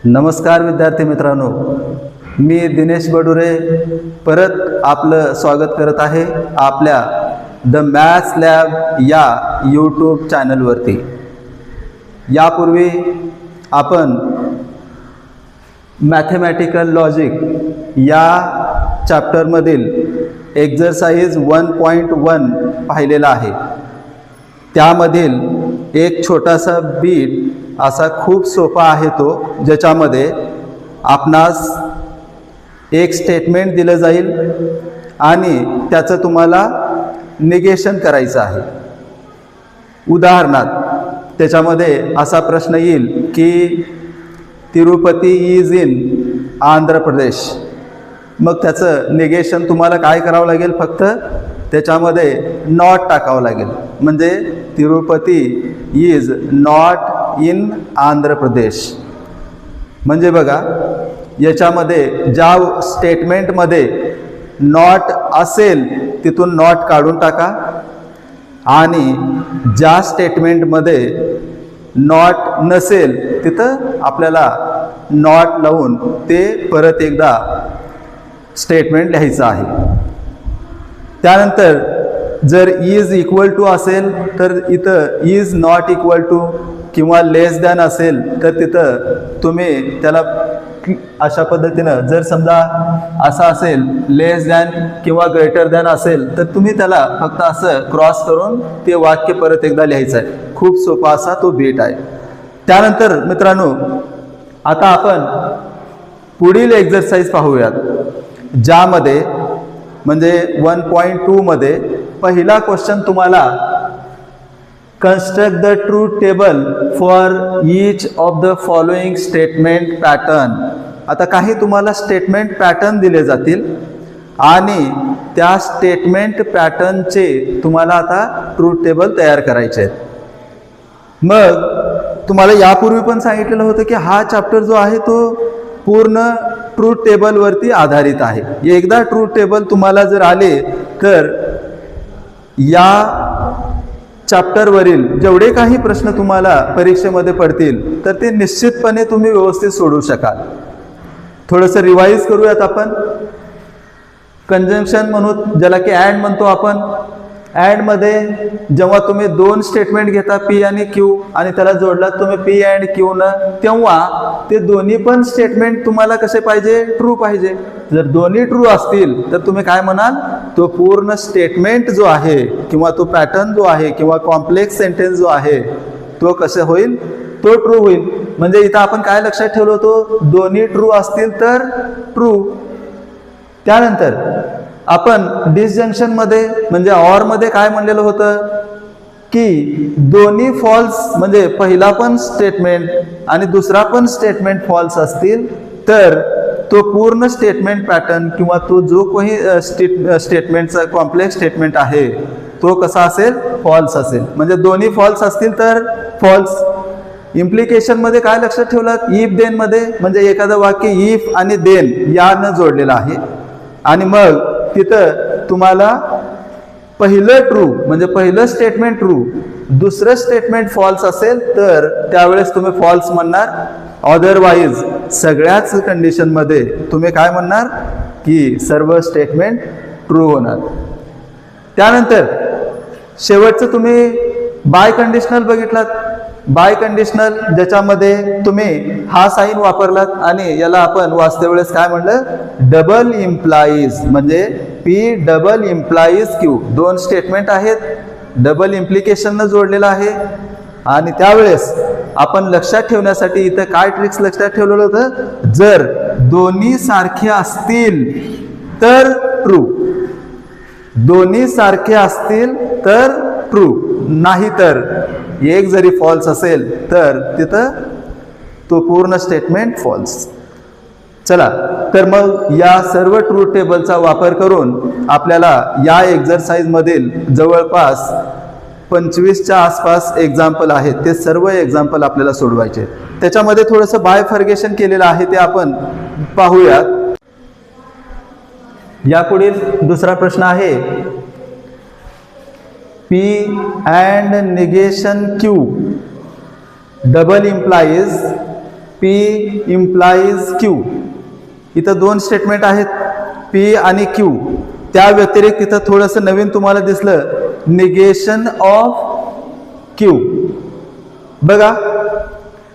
नमस्कार विद्यार्थी मित्रांनो, मी दिनेश बडुरे परत आपलं स्वागत करत आहे आपल्या द मॅथ्स लॅब या यूट्यूब चॅनलवरती। यापूर्वी आपण मॅथमॅटिकल लॉजिक या चॅप्टरमधील एक्झरसाइज 1.1 पाहिलेला आहे। त्यामधील एक छोटासा बीट असा खूप सोपा आहे तो, ज्याच्यामध्ये आपणास एक स्टेटमेंट दिलं जाईल आणि त्याचं तुम्हाला निगेशन करायचं आहे। उदाहरणार्थ त्याच्यामध्ये असा प्रश्न येईल की तिरुपती इज इन आंध्र प्रदेश। मग त्याचं निगेशन तुम्हाला काय करावं लागेल, फक्त त्याच्यामध्ये नॉट टाकावं लागेल, म्हणजे Tirupati is not in Andhra Pradesh. म्हणजे बघा, याच्यामध्ये ज्या स्टेटमेंटमध्ये नॉट असेल तिथून नॉट काढून टाका आणि ज्या स्टेटमेंटमध्ये नॉट नसेल तिथं आपल्याला नॉट लावून ते परत एकदा स्टेटमेंट लिहायचं आहे। त्यानंतर जर इज इक्वल टू असेल तर इथं इज नॉट इक्वल टू किंवा लेस दॅन असेल तर तिथं तुम्ही त्याला अशा पद्धतीनं, जर समजा असं असेल लेस दॅन किंवा ग्रेटर दॅन असेल तर तुम्ही त्याला फक्त असं क्रॉस करून ते वाक्य परत एकदा लिहायचं आहे। खूप सोपा असा तो बीट आहे। त्यानंतर मित्रांनो, आता आपण पुढील एक्झरसाइज पाहूयात, ज्यामध्ये म्हणजे 1.2 मध्ये पहिला क्वेश्चन तुम्हाला construct the truth table for each of the following statement pattern. आता काही तुम्हाला स्टेटमेंट पॅटर्न दिले जातील आणि त्या स्टेटमेंट पॅटर्नचे तुम्हाला आता ट्रूथ टेबल तयार करायचे आहेत। मग तुम्हाला यापूर्वी पण सांगितलेलं होतं की हा चॅप्टर जो आहे तो पूर्ण ट्रूथ टेबलवरती आधारित आहे। एकदा ट्रूथ टेबल तुम्हाला जर आले तर या चॅप्टरवरील जेवढे काही प्रश्न तुम्हाला परीक्षेमध्ये पडतील तर ते निश्चितपणे तुम्ही व्यवस्थित सोडवू शकाल। थोडंसं रिवाइज करूयात आपण। कंजंक्शन म्हणू, ज्याला की ॲड म्हणतो आपण। ॲडमध्ये जेव्हा तुम्ही दोन स्टेटमेंट घेता पी आणि क्यू आणि त्याला जोडलात तुम्ही पी अँड क्यू न, तेव्हा ते दोन्ही पण स्टेटमेंट तुम्हाला कसे पाहिजे, ट्रू पाहिजे। जर दोन्ही ट्रू असतील तर तुम्ही काय म्हणाल, तो पूर्ण स्टेटमेंट जो आहे किंवा तो पॅटर्न जो आहे किंवा कॉम्प्लेक्स सेंटेन्स जो आहे तो कसे होईल, तो ट्रू होईल। म्हणजे इथं आपण काय लक्षात ठेवलं होतं, दोन्ही ट्रू असतील तर ट्रू। त्यानंतर आपण डिसजंक्शनमध्ये म्हणजे ऑरमध्ये काय म्हणलेलं होतं की दोन्ही फॉल्स, म्हणजे पहिला पण स्टेटमेंट आणि दुसरा पण स्टेटमेंट फॉल्स असतील तर तो पूर्ण स्टेटमेंट पॅटर्न किंवा तो जो काही स्टेटमेंटचा कॉम्प्लेक्स स्टेटमेंट आहे तो कसा असेल, फॉल्स असेल। म्हणजे दोन्ही फॉल्स असतील तर फॉल्स। इम्प्लिकेशनमध्ये काय लक्षात ठेवलं, इफ देन मध्ये, म्हणजे एखादं वाक्य इफ आणि देन यानं जोडलेलं आहे आणि मग तिथं तुम्हाला पहिलं ट्रू म्हणजे पहिलं स्टेटमेंट ट्रू, दुसरं स्टेटमेंट फॉल्स असेल तर त्यावेळेस तुम्ही फॉल्स म्हणणार। अदरवाईज सगळ्याच कंडिशनमध्ये तुम्ही काय म्हणणार की सर्व स्टेटमेंट ट्रू होणार। त्यानंतर शेवटचं तुम्ही बाय कंडिशनल बघितलात। बाय कंडिशनल ज्याच्यामध्ये तुम्ही हा साईन वापरलात आणि याला आपण वाचते वेळेस काय म्हणलं, डबल इम्प्लाईज, म्हणजे पी डबल इम्प्लाईज क्यू। दोन स्टेटमेंट आहेत, डबल इम्प्लिकेशननं जोडलेलं आहे आणि त्यावेळेस आपण लक्षात ठेवण्यासाठी इथं काय ट्रिक्स लक्षात ठेवलेलं होतं, जर दोन्ही सारखे असतील तर ट्रू, दोन्ही सारखे असतील तर ट्रू, नाही तर एक जरी फॉल्स असेल तर तिथं तो पूर्ण स्टेटमेंट फॉल्स। चला तर मग या सर्व ट्रूथ टेबलचा वापर करून आपल्याला या एक्झरसाइज मधील जवळपास 25च्या आसपास एक्झाम्पल आहेत, ते सर्व एक्झाम्पल आपल्याला सोडवायचे। त्याच्यामध्ये थोडंसं बायफर्गेशन केलेलं आहे ते आपण पाहूयात। यापुढील दुसरा प्रश्न आहे, P and negation Q double implies P implies Q. इथं दोन स्टेटमेंट आहेत P आणि Q. त्या व्यतिरिक्त इथं थोडंसं नवीन तुम्हाला दिसलं, निगेशन ऑफ Q. बघा,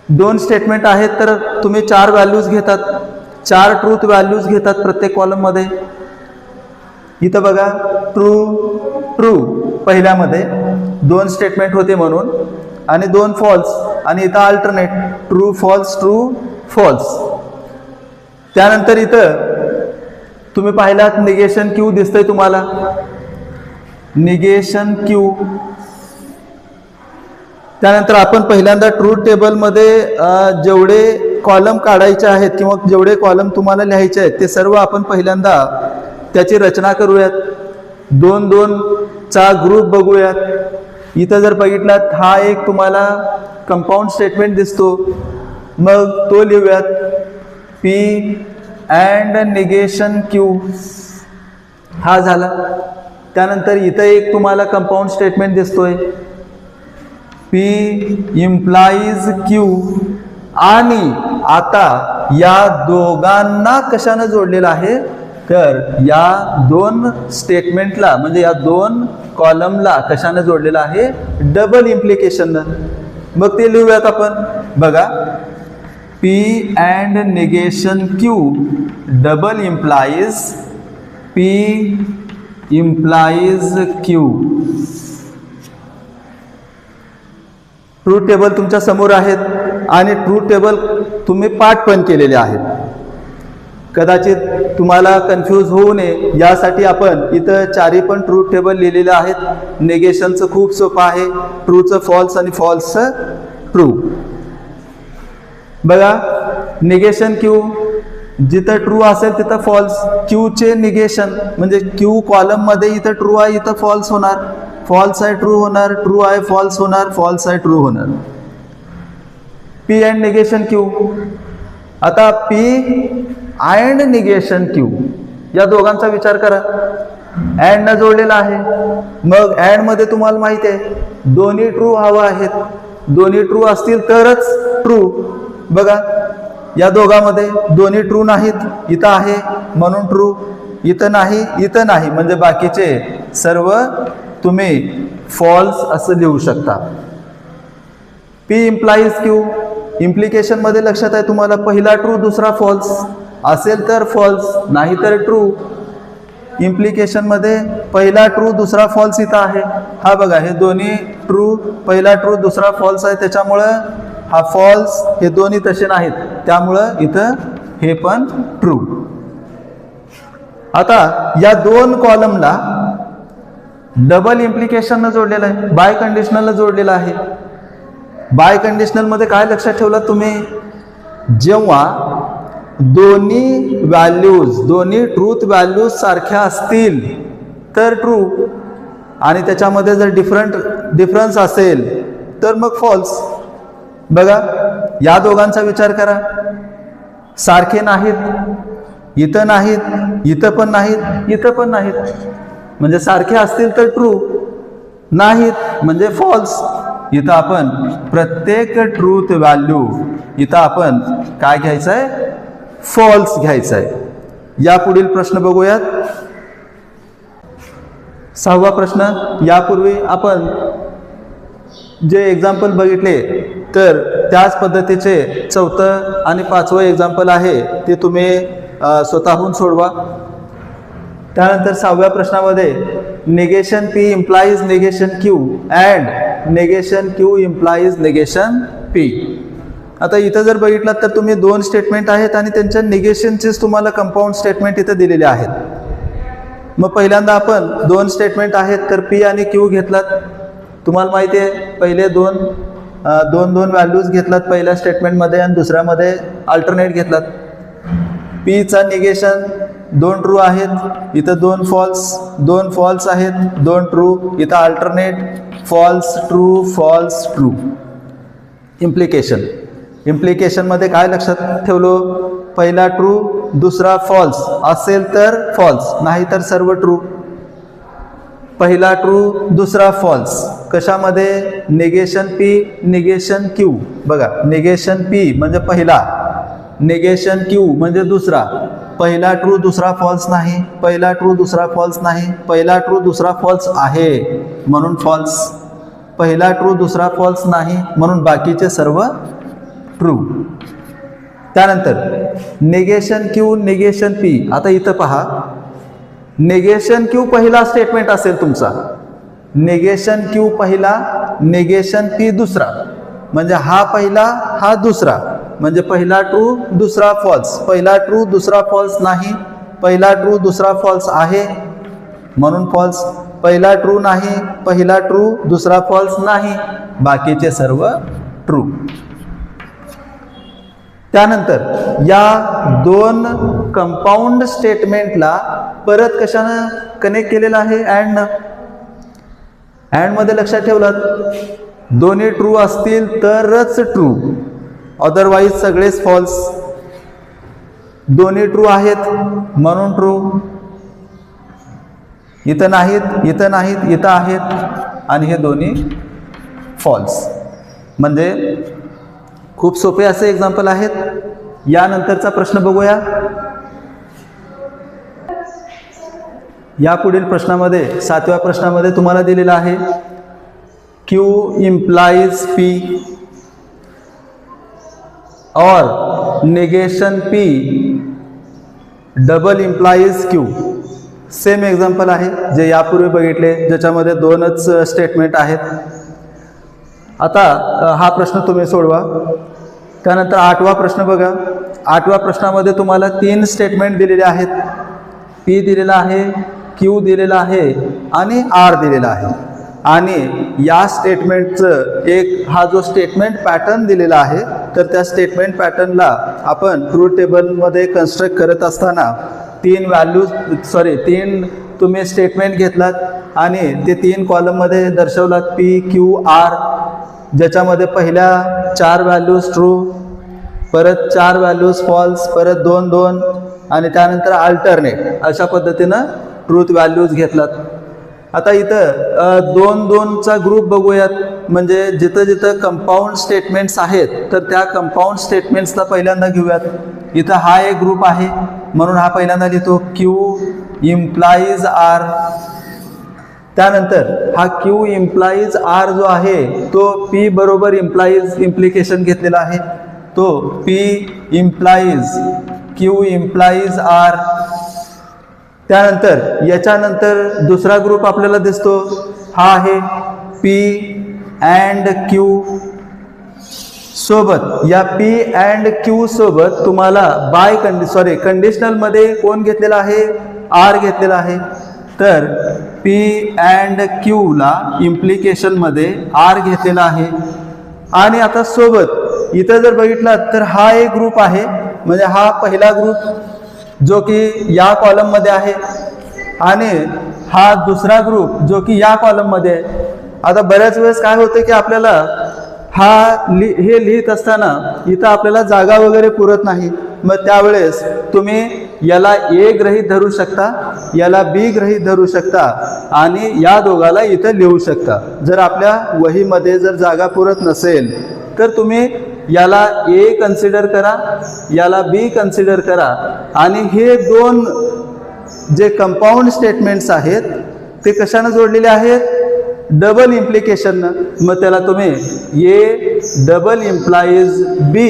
दोन स्टेटमेंट आहेत तर तुम्ही 4 व्हॅल्यूज घेतात, 4 ट्रूथ व्हॅल्यूज घेतात प्रत्येक कॉलम मध्ये. इथं बघा, ट्रू ट्रू पहिल्यामध्ये 2 स्टेटमेंट होते म्हणून, आणि 2 फॉल्स, आणि इथं alternate true false true false. त्यानंतर इथं तुम्ही पाहिलात निगेशन Q दिसतंय तुम्हाला, निगेशन Q. त्यानंतर आपण पहिल्यांदा ट्रूथ टेबलमध्ये जेवढे कॉलम काढायचे आहेत किंवा जेवढे कॉलम तुम्हाला लिहायचे आहेत ते सर्व आपण पहिल्यांदा त्याची रचना करूयात. 2-2 चा ग्रुप बघूयात. इथं जर बघितलात, हा एक तुम्हाला कंपाऊंड स्टेटमेंट दिसतो, मग तो लिहूयात, P अँड निगेशन Q. हा झाला. त्यानंतर इथं एक तुम्हाला कंपाऊंड स्टेटमेंट दिसतोय, P इम्प्लाइज Q. आणि आता या दोघांना कशानं जोडलेलं आहे, तर या 2 स्टेटमेंटला म्हणजे या 2 कॉलमला कशानं जोडलेलं आहे, डबल इम्प्लिकेशननं. मग ते लिहूयात आपण. बघा, P and negation Q double implies P implies Q. Truth table तुमच्या समोर आहेत आणि ट्रूथ टेबल तुम्ही पाठ पण केलेले आहेत. कदाचित तुम्हाला कन्फ्यूज होऊ नये यासाठी आपण इथं 4ही पण ट्रूथ टेबल लिहिलेले आहेत. निगेशनचं खूप सोपं आहे, ट्रूचं फॉल्स आणि फॉल्सचं ट्रू. बघा, निगेशन Q, जिथं ट्रू असेल तिथं फॉल्स. Qचे निगेशन म्हणजे Q कॉलम मध्ये इथं ट्रू आहे, इथं फॉल्स होणार. फॉल्स आहे ट्रू होणार, ट्रू आहे फॉल्स होणार, फॉल्स आहे ट्रू होणार. P and negation Q. आता P अँड निगेशन Q या दोघांचा विचार करा. अँड न जोडलेला आहे, मग अँड मध्ये तुम्हाला माहिती आहे दोन्ही ट्रू हवं आहेत. दोन्ही ट्रू असतील तरच ट्रू. बघा, या दोघांमध्ये दोन्ही ट्रू नाहीत, इथं आहे म्हणून ट्रू, इथं नाही, इथं नाही, म्हणजे बाकीचे सर्व तुम्ही फॉल्स असं लिहू शकता. P implies Q. इम्प्लिकेशन मध्ये लक्षात आहे तुम्हाला, पहिला ट्रू दुसरा फॉल्स असेल तर फॉल्स, नाही तर ट्रू. इम्प्लिकेशन मध्ये पहिला ट्रू दुसरा फॉल्स इथं आहे. हा बघा, हे दोन्ही ट्रू, पहिला ट्रू दुसरा फॉल्स आहे, त्याच्यामुळं हा फॉल्स, हे दोन्ही तसे नाहीत, त्यामुळं इथं हे पण ट्रू. आता या 2 कॉलमला डबल इम्प्लिकेशन जोडलेलं आहे, बाय कंडिशनल जोडलेलं आहे. बाय कंडिशनल मध्ये काय लक्षात ठेवलं तुम्ही, जेव्हा दोन्ही व्हॅल्यूज, दोन्ही ट्रूथ व्हॅल्यूज सारख्या असतील तर ट्रू, आणि त्याच्यामध्ये जर डिफरन्स असेल तर मग फॉल्स. बघा, या दोघांचा विचार करा, सारखे नाहीत, इथं नाहीत, इथं पण नाहीत, इथं पण नाहीत, म्हणजे सारखे असतील तर ट्रू, नाहीत म्हणजे फॉल्स. इथं आपण प्रत्येक ट्रूथ व्हॅल्यू इथं आपण काय घ्यायचं आहे, फॉल्स घ्यायचं आहे. या पुढील प्रश्न बघूयात. 6वा प्रश्न. यापूर्वी आपण जे एक्झाम्पल बघितले तर त्याच पद्धतीचे 4थं आणि 5वं एक्झाम्पल आहे ते तुम्ही स्वतःहून सोडवा. त्यानंतर 6व्या प्रश्नामध्ये negation P implies negation Q and negation Q implies negation P. आता इथं जर बघितलात तर तुम्ही 2 स्टेटमेंट आहेत आणि त्यांच्या निगेशनचेच तुम्हाला कंपाऊंड स्टेटमेंट इथं दिलेले आहेत. मग पहिल्यांदा आपण 2 स्टेटमेंट आहेत तर P आणि Q घेतलात. तुम्हाला माहिती आहे पहिले 2 व्हॅल्यूज घेतलात पहिल्या स्टेटमेंटमध्ये आणि दुसऱ्यामध्ये अल्टरनेट घेतलात. P चा निगेशन 2 ट्रू आहेत, इथं 2 फॉल्स आहेत, 2 ट्रू, इथं alternate false true false true. Implication मध्ये काय लक्षात ठेवलो, पहिला ट्रू दुसरा फॉल्स असेल तर फॉल्स, नाही तर सर्व ट्रू. पहिला ट्रू दुसरा फॉल्स कशामध्ये, निगेशन P निगेशन Q. बघा, निगेशन P म्हणजे पहिला निगेशन क्यू म्हणजे दुसरा, पहिला ट्रू दुसरा फॉल्स नाही, पहिला ट्रू दुसरा फॉल्स नाही, पहिला ट्रू दुसरा फॉल्स आहे म्हणून फॉल्स, पहिला ट्रू दुसरा फॉल्स नाही म्हणून बाकीचे सर्व ट्रू. त्यानंतर निगेशन क्यू निगेशन पी. आता इथं पहा, निगेशन क्यू पहिला स्टेटमेंट असेल तुमचा, निगेशन क्यू पहिला, निगेशन पी दुसरा, म्हणजे हा पहिला हा दुसरा, म्हणजे पहिला ट्रू दुसरा फॉल्स, पहिला ट्रू दुसरा फॉल्स नाही, पहिला ट्रू दुसरा फॉल्स आहे म्हणून फॉल्स, पहिला ट्रू नाही, पहिला ट्रू दुसरा फॉल्स नाही, बाकीचे सर्व ट्रू. त्यानंतर या दोन कंपाऊंड स्टेटमेंटला परत कशानं कनेक्ट केलेलं आहे? अँडनं. अँड मध्ये लक्षात ठेवलात, दोन्ही ट्रू असतील तरच ट्रू, अदरवाईज सगळेच फॉल्स. दोन्ही ट्रू आहेत म्हणून ट्रू, इथं नाहीत, इथं नाहीत, इथं आहेत आणि हे दोन्ही फॉल्स. म्हणजे खूप सोपे असे एक्झाम्पल आहेत. यानंतरचा प्रश्न बघूया. या पुढील प्रश्नामध्ये 7व्या प्रश्नामध्ये तुम्हाला दिलेला आहे Q implies P और negation P double implies Q. Same example आहे जे यापूर्वी बघितले, ज्याच्यामध्ये दोनच स्टेटमेंट आहेत. आता हा प्रश्न तुम्ही सोडवा. त्यानंतर 8वा प्रश्न बघा. 8व्या प्रश्नामध्ये तुम्हाला 3 स्टेटमेंट दिलेले आहेत. P दिलेला आहे, Q दिलेला आहे आणि R दिलेला आहे. आणि या स्टेटमेंटचं एक हा जो स्टेटमेंट पॅटर्न दिलेला आहे, तर त्या स्टेटमेंट पॅटर्नला आपण ट्रूथ टेबलमध्ये कन्स्ट्रक्ट करत असताना 3 तुम्ही स्टेटमेंट घेतलात आणि ते 3 कॉलममध्ये दर्शवलात P, Q, R, ज्याच्यामध्ये पहिल्या 4 व्हॅल्यूज ट्रू, परत 4 व्हॅल्यूज फॉल्स, परत 2 आणि त्यानंतर अल्टरनेट, अशा पद्धतीनं ट्रूथ व्हॅल्यूज घेतलात. आता इथं 2-2चा ग्रुप बघूयात. म्हणजे जिथं जिथं कंपाऊंड स्टेटमेंट्स आहेत तर त्या कंपाऊंड स्टेटमेंट्सला पहिल्यांदा घेऊयात. इथं हा एक ग्रुप आहे म्हणून हा पहिल्यांदा लिहितो Q implies R. त्यानंतर हा Q implies R जो आहे तो P बरोबर इम्प्लिकेशन घेतलेला आहे, तो P implies Q implies R. त्यानंतर याच्यानंतर दुसरा ग्रुप आपल्याला दिसतो, हा आहे P and Q सोबत. या P and Q सोबत तुम्हाला कंडिशनल मध्ये कोण घेतलेला आहे? R घेतलेला आहे. तर P and Q ला इम्प्लिकेशन मध्ये R घेतलेला आहे. आणि आता सोबत इथं जर बघितला तर हा एक ग्रुप आहे, म्हणजे हा पहिला ग्रुप जो की या कॉलम मध्ये आहे आणि हा दुसरा ग्रुप जो की या कॉलम मध्ये आहे. आता बऱ्याच वेळेस काय होतं की आपल्याला हे लिहित असताना इथं आपल्याला जागा वगैरे पुरत नाही, मग त्यावेळेस तुम्ही याला A गृहीत धरू शकता, याला B गृहीत धरू शकता आणि या दोघाला इथं लिहू शकता. जर आपल्या वहीमध्ये जर जागा पुरत नसेल तर तुम्ही याला A कन्सिडर करा, याला B कन्सिडर करा आणि हे 2 जे कंपाऊंड स्टेटमेंट्स आहेत ते कशाने जोडलेले आहेत? डबल इम्प्लिकेशननं. मग त्याला तुम्ही A डबल इम्प्लाइज B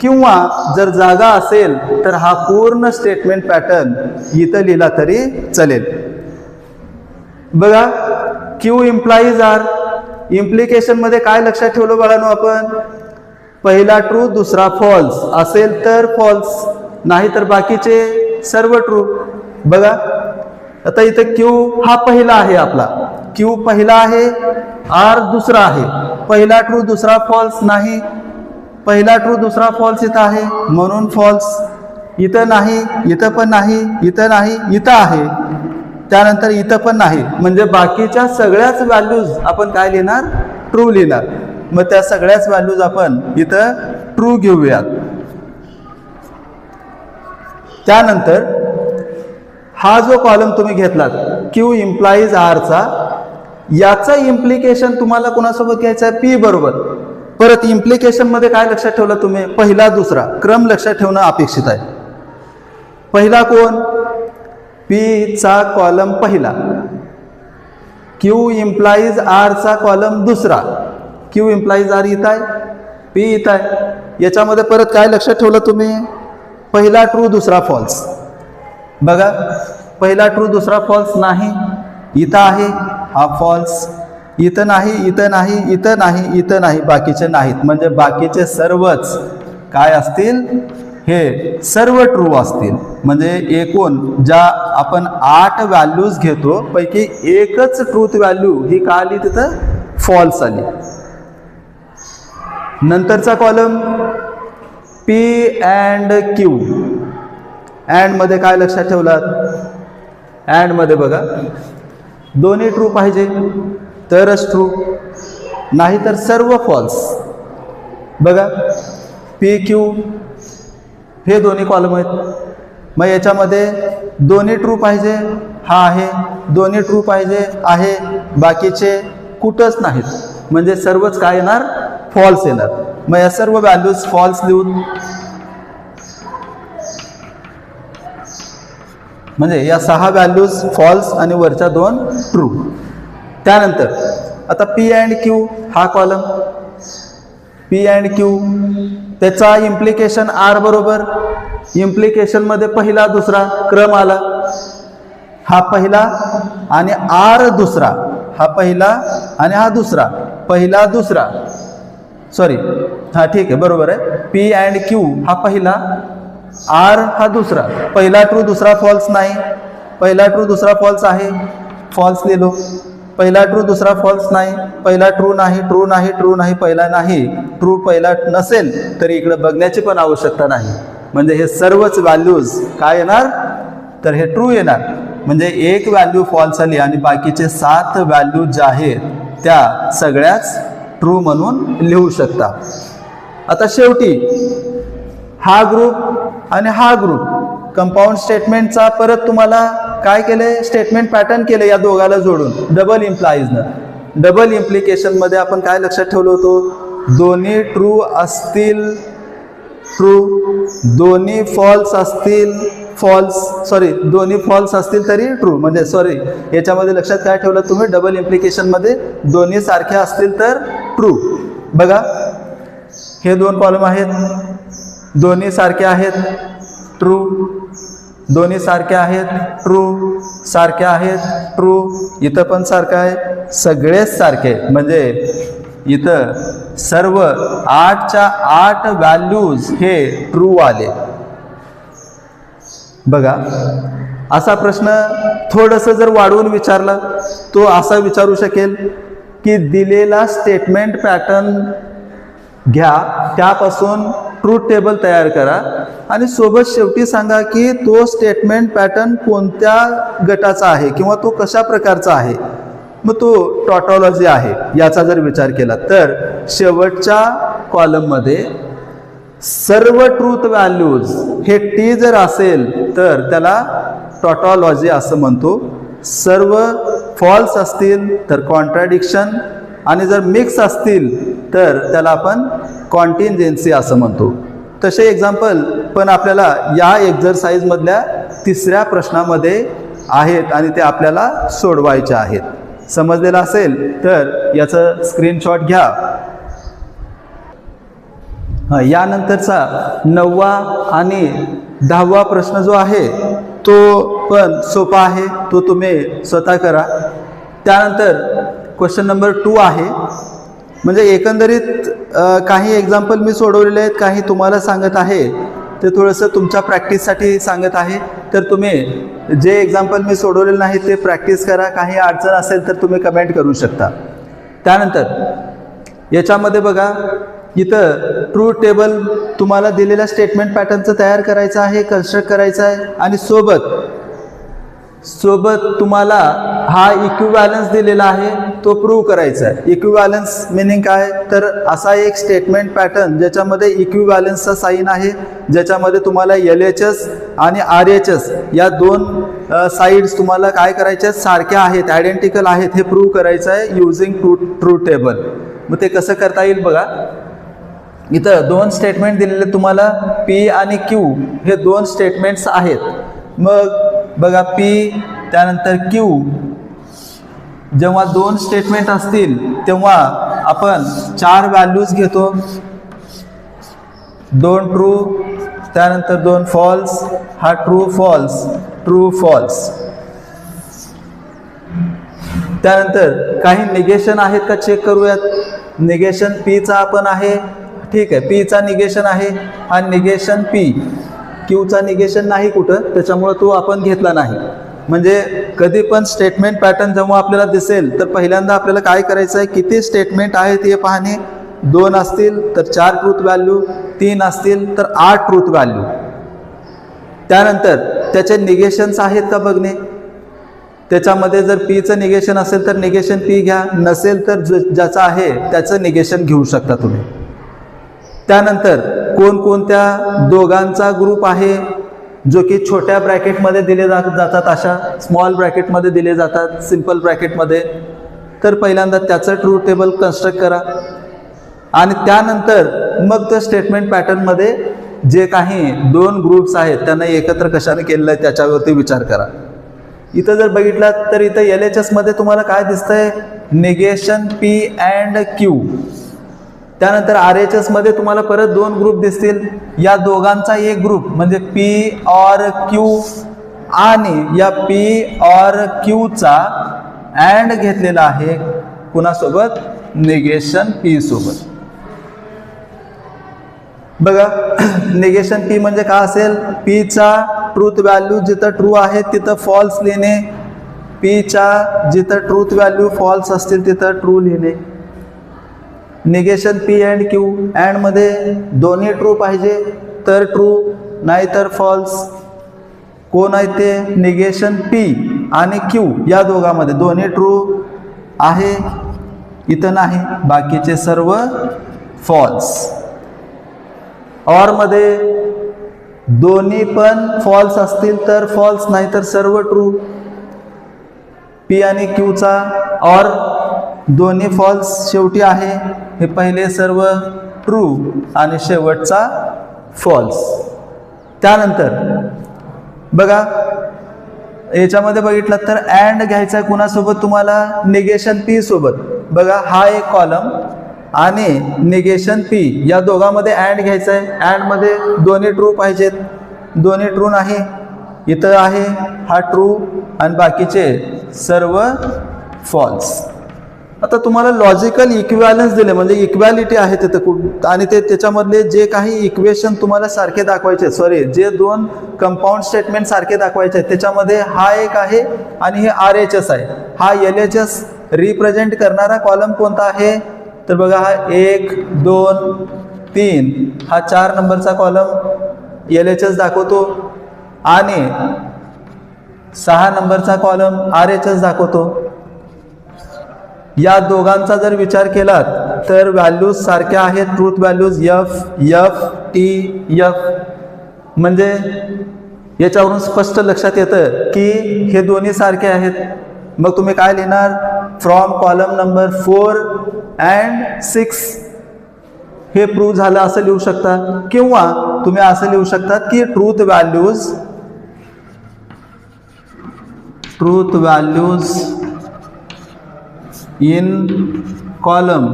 किंवा जर जागा असेल तर हा पूर्ण स्टेटमेंट पॅटर्न इथं लिहिला तरी चालेल. बघा, Q implies R. इम्प्लिकेशन मध्ये काय लक्षात ठेवलं बाळांनो आपण? पहिला ट्रू दुसरा फॉल्स असेल तर फॉल्स, नाही तर बाकीचे सर्व ट्रू. बघा आता इथं Q हा पहिला आहे, आपला Q पहिला आहे, R दुसरा आहे. पहिला ट्रू दुसरा फॉल्स नाही, पहिला ट्रू दुसरा फॉल्स इथं आहे म्हणून फॉल्स. इथं नाही, इथं पण नाही, इथं नाही, इथं आहे, त्यानंतर इथं पण नाही. म्हणजे बाकीच्या सगळ्याच व्हॅल्यूज आपण काय लिहिणार? ट्रू लिहिणार. मग त्या सगळ्याच व्हॅल्यूज आपण इथं ट्रू घेऊयात. त्यानंतर हा जो कॉलम तुम्ही घेतलात Q implies R चा, याचा इम्प्लिकेशन तुम्हाला कोणासोबत घ्यायचा आहे? P बरोबर. परत इम्प्लिकेशन मध्ये काय लक्षात ठेवलं तुम्ही, पहिला दुसरा क्रम लक्षात ठेवणं अपेक्षित आहे. पहिला कोण, पी चा कॉलम पहिला, क्यू इम्प्लाइज आर चा कॉलम दुसरा, क्यू इम्प्लाइज आर इथं आहे, पी इथं आहे. याच्यामध्ये परत काय लक्षात ठेवलं तुम्ही, पहिला ट्रू दुसरा फॉल्स. बघा पहिला ट्रू दुसरा फॉल्स नाही, इथं आहे हा फॉल्स, इथं नाही, इथं नाही, इथं नाही, इथं नाही, बाकीचे नाहीत. म्हणजे बाकीचे सर्वच काय असतील, हे सर्व ट्रू असतील. म्हणजे एकूण ज्या आपण 8 व्हॅल्यूज घेतो पैकी एकच ट्रूथ व्हॅल्यू ही का आली, तिथं फॉल्स आली. नंतरचा column P and Q. And मध्ये काय लक्षात ठेवलात, अँड मध्ये बघा दोन्ही ट्रू पाहिजे तरच ट्रू, नाही तर सर्व फॉल्स. बघा पी क्यू हे दोन्ही कॉलम आहेत. मग याच्यामध्ये दोन्ही ट्रू पाहिजे, हा आहे, दोन्ही ट्रू पाहिजे आहे, बाकीचे कुठंच नाहीत. म्हणजे सर्वच काय येणार, फॉल्स येणार. मग या सर्व व्हॅल्यूज फॉल्स लिहून, म्हणजे या 6 व्हॅल्यूज फॉल्स आणि वरच्या 2 ट्रू. त्यानंतर आता पी अँड क्यू हा कॉलम, पी अँड क्यू त्याचा इम्प्लिकेशन आर बरोबर, इम्प्लिकेशन मध्ये पहिला दुसरा क्रम आला, हा पहिला आणि आर दुसरा, हा पहिला आणि हा दुसरा, पहिला दुसरा, सॉरी हा ठीक आहे बरोबर आहे. पी अँड क्यू हा पहिला, आर हा दुसरा, पहिला ट्रू दुसरा फॉल्स नाही, पहिला ट्रू दुसरा फॉल्स आहे, फॉल्स लिहिलो. पहिला ट्रू दुसरा फॉल्स नाही, पहिला ट्रू नाही, ट्रू नाही, ट्रू नाही, पहिला नाही, ट्रू पहिला नसेल तरी इकडे बघण्याची पण आवश्यकता नाही. म्हणजे हे सर्वच व्हॅल्यूज काय येणार, तर हे ट्रू येणार. म्हणजे एक व्हॅल्यू फॉल्स आली आणि बाकीचे 7 व्हॅल्यूज ज्या आहेत त्या सगळ्याच ट्रू म्हणून लिहू शकता. आता शेवटी हा ग्रुप आणि हा ग्रुप कंपाऊंड स्टेटमेंटचा परत तुम्हाला काय केले, स्टेटमेंट पॅटर्न केले या दोघाला जोडून डबल इम्प्लाइजनं. डबल इम्प्लिकेशन मध्ये आपण काय लक्षात ठेवलं होतं, दोन्ही ट्रू असतील ट्रू, दोन्ही फॉल्स असतील फॉल्स, सॉरी दोन्ही फॉल्स असतील तरी ट्रू. म्हणजे सॉरी याच्यामध्ये लक्षात काय ठेवलं तुम्ही, डबल इम्प्लिकेशन मध्ये दोन्ही सारखे असतील तर ट्रू. बघा हे 2 कॉलम आहेत, दोन्ही सारखे आहेत ट्रू, दोन्ही सारखे आहेत ट्रू, सारखे आहेत ट्रू, इथं पण सारखं आहे, सगळेच सारखे. म्हणजे इथं सर्व 8च्या 8 व्हॅल्यूज हे ट्रू आले. बघा असा प्रश्न थोडंसं जर वाढवून विचारला तो असा विचारू शकेल की दिलेला स्टेटमेंट पॅटर्न घ्या, त्यापासून ट्रूथ टेबल तयार करा आणि सोबत शेवटी सांगा की तो स्टेटमेंट पॅटर्न कोणत्या गटाचा आहे किंवा तो कशा प्रकारचा आहे. मग तो टॉटॉलॉजी आहे याचा जर विचार केला तर शेवटच्या कॉलममध्ये सर्व ट्रूथ व्हॅल्यूज हे टी जर असेल तर त्याला टॉटॉलॉजी असं म्हणतो. सर्व फॉल्स असतील तर कॉन्ट्राडिक्शन आणि जर मिक्स असतील तर त्याला आपण कॉन्टिंजेन्सी असं म्हणतो. तसे एक्झाम्पल पण आपल्याला या एक्झरसाइज मधल्या 3ऱ्या प्रश्नामध्ये आहेत आणि ते आपल्याला सोडवायचे आहेत. समजलेलं असेल तर याचं स्क्रीनशॉट घ्या. यानंतरचा 9वा आणि 10वा प्रश्न जो आहे तो पण सोपा आहे, तो तुम्ही स्वतः करा. त्यानंतर क्वेश्चन नंबर 2 आहे. म्हणजे एकंदरीत काही एक्झाम्पल मी सोडवलेले आहेत, काही तुम्हाला सांगत आहे, ते थोडंसं तुमच्या प्रॅक्टिससाठी सांगत आहे. तर तुम्ही जे एक्झाम्पल मी सोडवलेलं नाही ते प्रॅक्टिस करा. काही अडचण असेल तर तुम्ही कमेंट करू शकता. त्यानंतर याच्यामध्ये बघा इथं ट्रूथ टेबल तुम्हाला दिलेल्या स्टेटमेंट पॅटर्नचं तयार करायचं आहे, कन्स्ट्रक्ट करायचं आहे आणि सोबत तुम्हाला हा इक्विव्हॅलन्स दिलेला आहे तो प्रूव्ह करायचा आहे. इक्विव्हॅलन्स मिनिंग काय, तर असा एक स्टेटमेंट पॅटर्न ज्याच्यामध्ये इक्विव्हॅलन्सचा साईन आहे, ज्याच्यामध्ये तुम्हाला LHS आणि RHS या 2 साईड्स तुम्हाला काय करायच्या सारख्या आहेत, आयडेंटिकल आहेत हे प्रूव्ह करायचं आहे युजिंग ट्रूथ टेबल. मग ते कसं करता येईल बघा. इथं दोन स्टेटमेंट दिलेले तुम्हाला, पी आणि क्यू हे दोन स्टेटमेंट्स आहेत. मग बघा पी त्यानंतर क्यू, जेव्हा दोन स्टेटमेंट असतील तेव्हा आपण 4 व्हॅल्यूज घेतो, 2 ट्रू त्यानंतर 2 फॉल्स, हा ट्रू फॉल्स ट्रू फॉल्स. त्यानंतर काही निगेशन आहेत का चेक करूयात. निगेशन पीचा आपण आहे, ठीक आहे, पीचा निगेशन आहे, हा निगेशन पी, क्यूचा निगेशन नाही कुठं, त्याच्यामुळे तो आपण घेतला नाही. म्हणजे कधी पण स्टेटमेंट पॅटर्न जेव्हा आपल्याला दिसेल तर पहिल्यांदा आपल्याला काय करायचं आहे, किती स्टेटमेंट आहेत हे पाहणे. 2 असतील तर 4 ट्रूथ व्हॅल्यू, 3 असतील तर 8 ट्रूथ व्हॅल्यू. त्यानंतर त्याचे निगेशन्स आहेत का बघणे. त्याच्यामध्ये जर पीचं निगेशन असेल तर निगेशन पी घ्या, नसेल तर ज्याचं आहे त्याचं निगेशन घेऊ शकता तुम्ही. त्यानंतर कोणकोणत्या दोघांचा ग्रुप आहे जो की छोट्या ब्रॅकेटमध्ये दिले जातात, अशा स्मॉल ब्रॅकेटमध्ये दिले जातात, सिंपल ब्रॅकेटमध्ये. तर पहिल्यांदा त्याचं ट्रूथ टेबल कन्स्ट्रक्ट करा आणि त्यानंतर मग त्या स्टेटमेंट पॅटर्नमध्ये जे काही 2 ग्रुप्स आहेत त्यांना एकत्र कशाने केलेलं आहे त्याच्यावरती विचार करा. इथं जर बघितलात तर इथं LHS मध्ये तुम्हाला काय दिसतंय, निगेशन पी अँड क्यू. त्यानंतर RHS मध्ये तुम्हाला परत 2 ग्रुप दिसतील, या दोघांचा एक ग्रुप म्हणजे पी ऑर क्यू आणि या पी ऑर क्यूचा अँड घेतलेला आहे कुणासोबत, निगेशन पी सोबत. बघा निगेशन पी म्हणजे काय असेल, पीचा ट्रूथ व्हॅल्यू जिथं ट्रू आहे तिथं फॉल्स लिहिणे, पीच्या जिथं ट्रूथ व्हॅल्यू फॉल्स असतील तिथं ट्रू लिहिणे. Negation P and Q, and मध्ये दोन्ही ट्रू पाहिजे तर ट्रू नाही तर फॉल्स. कोण आहे ते, निगेशन पी आणि क्यू या दोघांमध्ये दोन्ही ट्रू आहे, इथं नाही, बाकीचे सर्व फॉल्स. ऑर मध्ये दोन्ही पण फॉल्स असतील तर फॉल्स, नाही तर सर्व ट्रू. पी आणि क्यूचा ऑर दोन्ही फॉल्स शेवटी आहे, हे पहिले सर्व ट्रू आणि शेवटचा फॉल्स. त्यानंतर बघा याच्यामध्ये बघितलं तर अँड घ्यायचा कुणासोबत तुम्हाला, निगेशन पी सोबत. बघा हा एक कॉलम आणि निगेशन पी या दोघांमध्ये अँड घ्यायचा आहे. अँड मध्ये दोन्ही ट्रू पाहिजेत, दोन्ही ट्रू नाही, इथं आहे हा ट्रू आणि बाकीचे सर्व फॉल्स. आता तुम्हाला लॉजिकल इक्विव्हॅलन्स दिले म्हणजे इक्वॅलिटी आहे तिथं, आणि त्याच्यामधले जे काही इक्वेशन तुम्हाला सारखे दाखवायचे, सॉरी जे 2 कंपाऊंड स्टेटमेंट सारखे दाखवायचे आहेत त्याच्यामध्ये हा एक आहे आणि हे RHS आहे. हा LHS रिप्रेझेंट करणारा कॉलम कोणता आहे तर बघा हा 1 2 3 हा 4 नंबरचा कॉलम LHS दाखवतो आणि 6 नंबरचा कॉलम RHS दाखवतो. या दोघांचा जर विचार केलात तर व्हॅल्यूज सारख्या आहेत, truth values F F T F. म्हणजे याच्यावरून स्पष्ट लक्षात येतं की हे दोन्ही सारखे आहेत. मग तुम्ही काय लिहिणार, फ्रॉम कॉलम नंबर 4 अँड 6 हे प्रूव्ह झालं असं लिहू शकता, किंवा तुम्ही असं लिहू शकता की truth values in column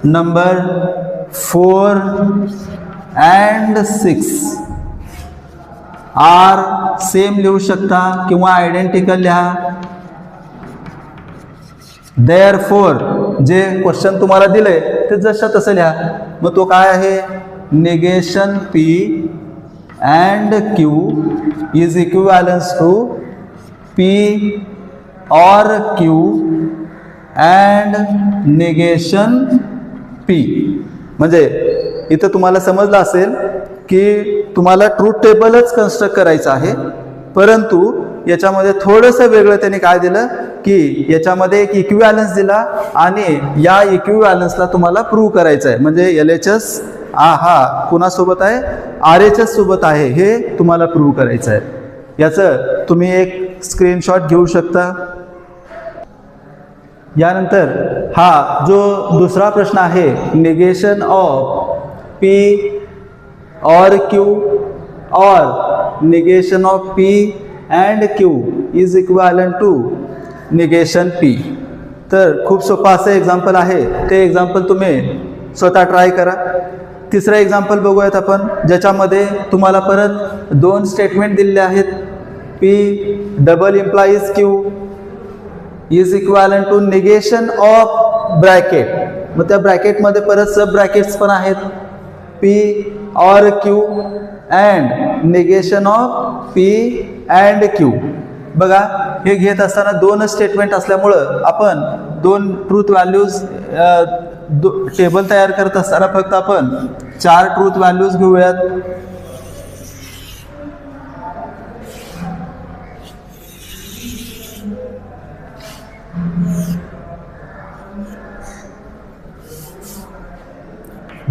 number 4 and 6 are same लिहू शकता किंवा आयडेंटिकल लिहा. therefore जे क्वेश्चन तुम्हाला दिले ते जसं तसं लिहा. मग तो काय आहे, negation P and Q is equivalent to P or Q and negation P. म्हणजे इथं तुम्हाला समजलं असेल की तुम्हाला ट्रूथ टेबलच कन्स्ट्रक्ट करायचं आहे, परंतु याच्यामध्ये थोडंसं वेगळं त्यांनी काय दिलं की याच्यामध्ये एक इक्विव्हॅलन्स दिला आणि या इक्विव्हॅलन्सला तुम्हाला प्रूव्ह करायचं आहे. म्हणजे LHS हा कुणासोबत आहे, RHS सोबत आहे, हे तुम्हाला प्रूव्ह करायचं आहे. याचं तुम्ही एक स्क्रीनशॉट घेऊ शकता. यानंतर हा जो दुसरा प्रश्न आहे, negation of P or Q or negation of P and Q is equivalent to negation P. तर खूप सोपं असं एक्झाम्पल आहे, ते एक्झाम्पल तुम्ही स्वतः ट्राय करा. तिसरं एक्झाम्पल बघूयात आपण, ज्याच्यामध्ये तुम्हाला परत दोन स्टेटमेंट दिलेले आहेत. P double implies Q is equivalent to negation of bracket. मग त्या ब्रॅकेटमध्ये परत सब ब्रॅकेट्स पण आहेत. P or Q and negation of P and Q. बघा, हे घेत असताना दोन स्टेटमेंट असल्यामुळं आपण दोन ट्रूथ व्हॅल्यूज टेबल तयार करत असताना फक्त आपण 4 ट्रूथ व्हॅल्यूज घेऊयात.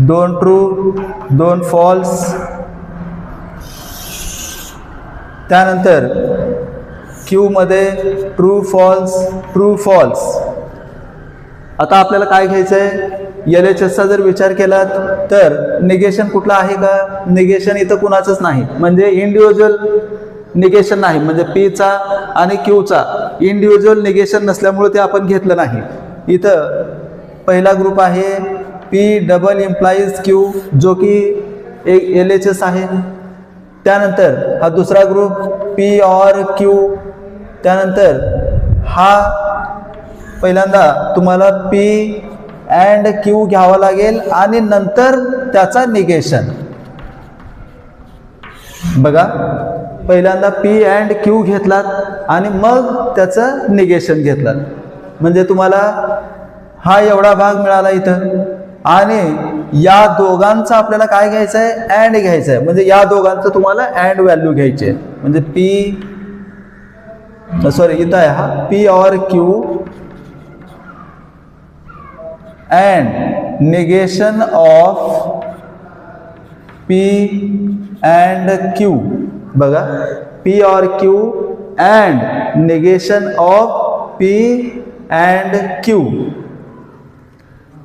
दोन ट्रू, दोन फॉल्स. त्यानंतर क्यू मध्ये ट्रू फॉल्स, ट्रू फॉल्स. आता आपल्याला काय घ्यायचं आहे, LHSचा जर विचार केला तर निगेशन कुठला आहे का? निगेशन इथं कुणाचंच नाही, म्हणजे इंडिव्हिज्युअल निगेशन नाही, म्हणजे पीचा आणि क्यूचा इंडिव्हिज्युअल निगेशन नसल्यामुळे ते आपण घेतलं नाही. इथं पहिला ग्रुप आहे पी डबल इम्प्लाइज क्यू, जो की एक LHS आहे. त्यानंतर हा दुसरा ग्रुप पी और क्यू. त्यानंतर हा पहिल्यांदा तुम्हाला पी अँड क्यू घ्यावा लागेल आणि नंतर त्याचा निगेशन. बघा, पहिल्यांदा पी अँड क्यू घेतलात आणि मग त्याचं निगेशन घेतलात, म्हणजे तुम्हाला हा एवढा भाग मिळाला इथं. आणि या दोघांचा आपल्याला काय घ्यायचं आहे, अँड घ्यायचं आहे. म्हणजे या दोघांचं तुम्हाला अँड व्हॅल्यू घ्यायची आहे. म्हणजे पी सॉरी इथं आहे हा P or Q and negation of P and Q. बघा, P or Q and negation of P and Q.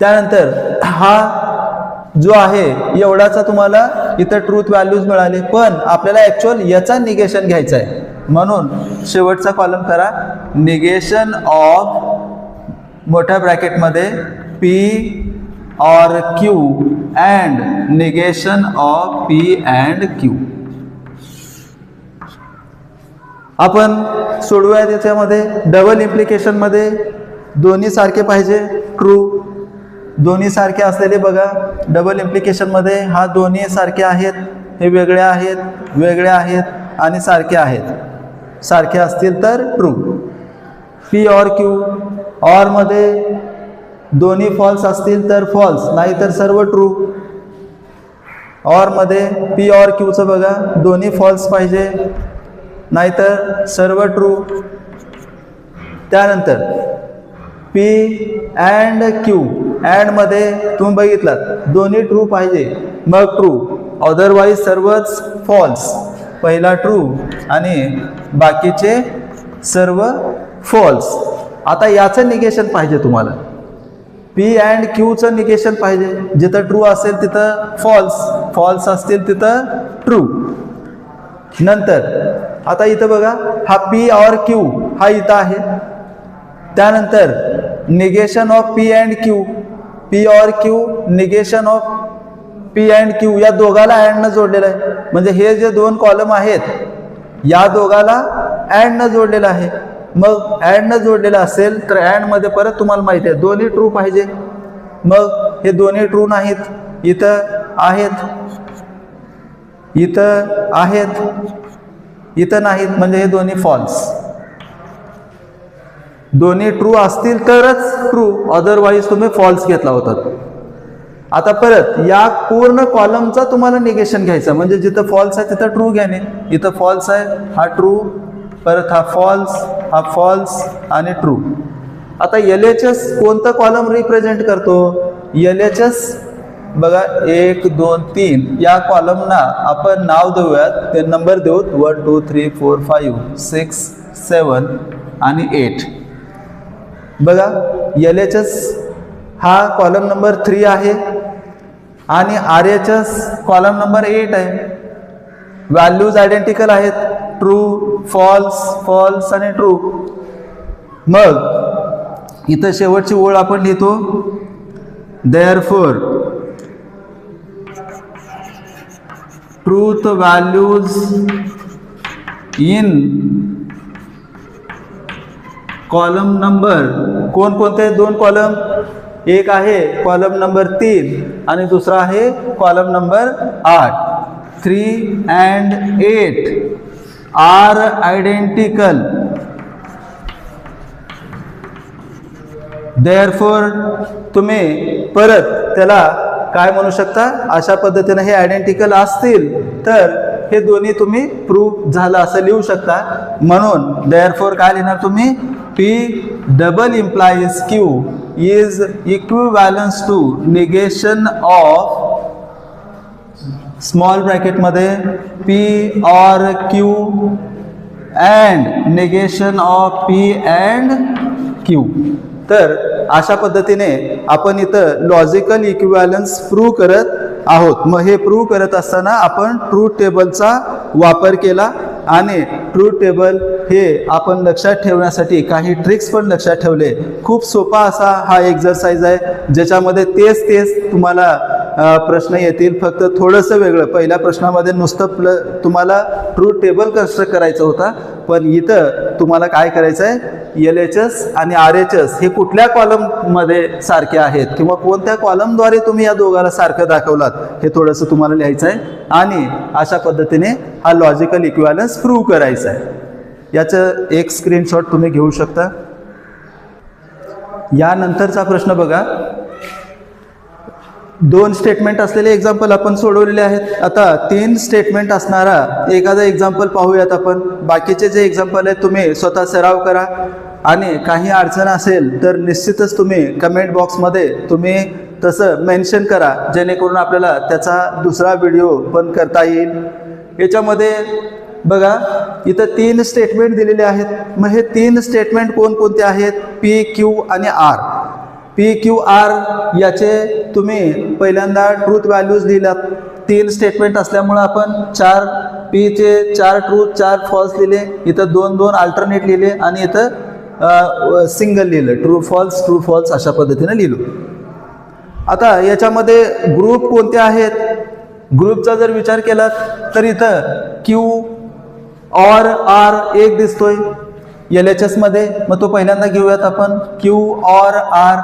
त्यानंतर हा जो आहे एवढाचा तुम्हाला इथं ट्रूथ व्हॅल्यूज मिळाले, पण आपल्याला ॲक्च्युअल याचा निगेशन घ्यायचा आहे. म्हणून शेवटचा कॉलम करा निगेशन ऑफ मोठ्या ब्रॅकेटमध्ये P or Q and negation of P and Q. आपण सोडवूया त्याच्यामध्ये. डबल इम्प्लिकेशनमध्ये दोन्ही सारखे पाहिजे, ट्रू. दोन्ही सारखे असलेले बघा, डबल इम्प्लिकेशनमध्ये हा दोन्ही सारखे आहेत, हे वेगळे आहेत, वेगळे आहेत आणि सारखे आहेत. सारखे असतील तर ट्रू. पी और क्यू, और मध्ये दोन्ही फॉल्स असतील तर फॉल्स, नाहीतर सर्व ट्रू. और मध्ये पी और क्यूचं बघा, दोन्ही फॉल्स पाहिजे, नाहीतर सर्व ट्रू. त्यानंतर पी अँड क्यू, अँड मध्ये तुम्ही बघितलात दोन्ही ट्रू पाहिजे, मग ट्रू, अदरवाईज सर्वच फॉल्स. पहिला ट्रू आणि बाकीचे सर्व फॉल्स. आता याचं निगेशन पाहिजे तुम्हाला. पी अँड क्यूचं निगेशन पाहिजे. जिथं ट्रू असेल तिथं फॉल्स, फॉल्स असतील तिथं ट्रू. नंतर आता इथं बघा, हा पी और क्यू हा इथं आहे. त्यानंतर negation of P and Q, P or Q negation of P and Q, या दोघाला अँड न जोडलेलं आहे. म्हणजे हे जे दोन कॉलम आहेत या दोघाला अँड न जोडलेलं आहे. मग अँड न जोडलेलं असेल तर अँड मध्ये परत तुम्हाला माहिती आहे दोन्ही ट्रू पाहिजे. मग हे दोन्ही ट्रू नाहीत, इथं आहेत, इथं आहेत, इथं नाहीत, म्हणजे हे दोन्ही फॉल्स. दोन्ही ट्रू असतील तरच ट्रू, अदरवाईज तुम्ही फॉल्स घेतला होता. आता परत या पूर्ण कॉलमचा तुम्हाला निगेशन घ्यायचं, म्हणजे जिथं फॉल्स आहे तिथं ट्रू घ्याने. इथं फॉल्स आहे, हा ट्रू, परत हा फॉल्स आणि ट्रू. आता LHS कोणतं कॉलम रिप्रेझेंट करतो? LHS बघा 1 2 3 या कॉलमना आपण नाव देऊयात, ते नंबर देऊत 1 2 3 4 5 6 7 आणि 8. बघा LHS हा कॉलम नंबर 3 आहे आणि RHS कॉलम नंबर 8 आहे. व्हॅल्यूज आयडेंटिकल आहेत, ट्रू, फॉल्स, फॉल्स आणि ट्रू. मग इथं शेवटची ओळ आपण लिहितो, therefore truth values in column number, कोणकोणते 2 कॉलम, एक आहे कॉलम नंबर 3 आणि दुसरा आहे column number 8. 3 and 8 are identical. Therefore तुम्ही परत त्याला काय म्हणू शकता, अशा पद्धतीने हे आयडेंटिकल असतील तर हे दोन्ही तुम्ही प्रूव्ह झालं असं लिहू शकता. म्हणून देअरफॉर काय लिहिणार तुम्ही, P double implies Q is equivalent to negation of small bracket मध्ये P or Q and negation of P and Q. तर अशा पद्धतीने आपण इथं लॉजिकल इक्विव्हॅलन्स प्रूव्ह करत आहोत. मग हे प्रूव्ह करत असताना आपण ट्रूथ टेबलचा वापर केला आणि ट्रूथ टेबल हे आपण लक्षात ठेवण्यासाठी काही ट्रिक्स पण लक्षात ठेवले. खूप सोपा असा हा एक्झरसाइज आहे, ज्याच्यामध्ये तेच तुम्हाला प्रश्न येतील, फक्त थोडंसं वेगळं. पहिल्या प्रश्नामध्ये नुसतं तुम्हाला ट्रूथ टेबल कन्स्ट्रक्ट करायचं होता, पण इथं तुम्हाला काय करायचं आहे, LHS आणि RHS हे कुठल्या कॉलममध्ये सारखे आहेत किंवा कोणत्या कॉलमद्वारे तुम्ही या दोघाला सारखं दाखवलात हे थोडंसं तुम्हाला लिहायचं आहे आणि अशा पद्धतीने हा लॉजिकल इक्विव्हॅलन्स प्रूव्ह करायचा आहे. याचं एक स्क्रीनशॉट तुम्ही घेऊ शकता. यानंतरचा प्रश्न बघा, 2 स्टेटमेंट असलेले एक्झाम्पल आपण सोडवलेले आहेत. आता 3 स्टेटमेंट असणारा एखादा एक्झाम्पल पाहूयात आपण. बाकीचे जे एक्झाम्पल आहेत तुम्ही स्वतः सराव करा आणि काही अडचण असेल तर निश्चितच तुम्ही कमेंट बॉक्समध्ये तुम्ही तसं मेन्शन करा, जेणेकरून आपल्याला त्याचा दुसरा व्हिडिओ पण करता येईल. याच्यामध्ये बघा इथं 3 स्टेटमेंट दिलेले आहेत. मग हे 3 स्टेटमेंट कोणकोणते आहेत, P, Q आणि R. P, Q, R याचे तुम्ही पहिल्यांदा ट्रूथ व्हॅल्यूज लिहिलात. 3 स्टेटमेंट असल्यामुळे आपण 4 P चे 4 ट्रूथ 4 फॉल्स लिहिले. इथं 2 अल्टरनेट लिहिले आणि इथं सिंगल लिहिलं, ट्रू फॉल्स अशा पद्धतीने लिहिलो. आता याच्यामध्ये ग्रुप कोणते आहेत, ग्रुपचा जर विचार केला तर इथं Q और R एक दिसतोय LHS मध्ये. मग तो पहिल्यांदा घेऊयात आपण, Q और R.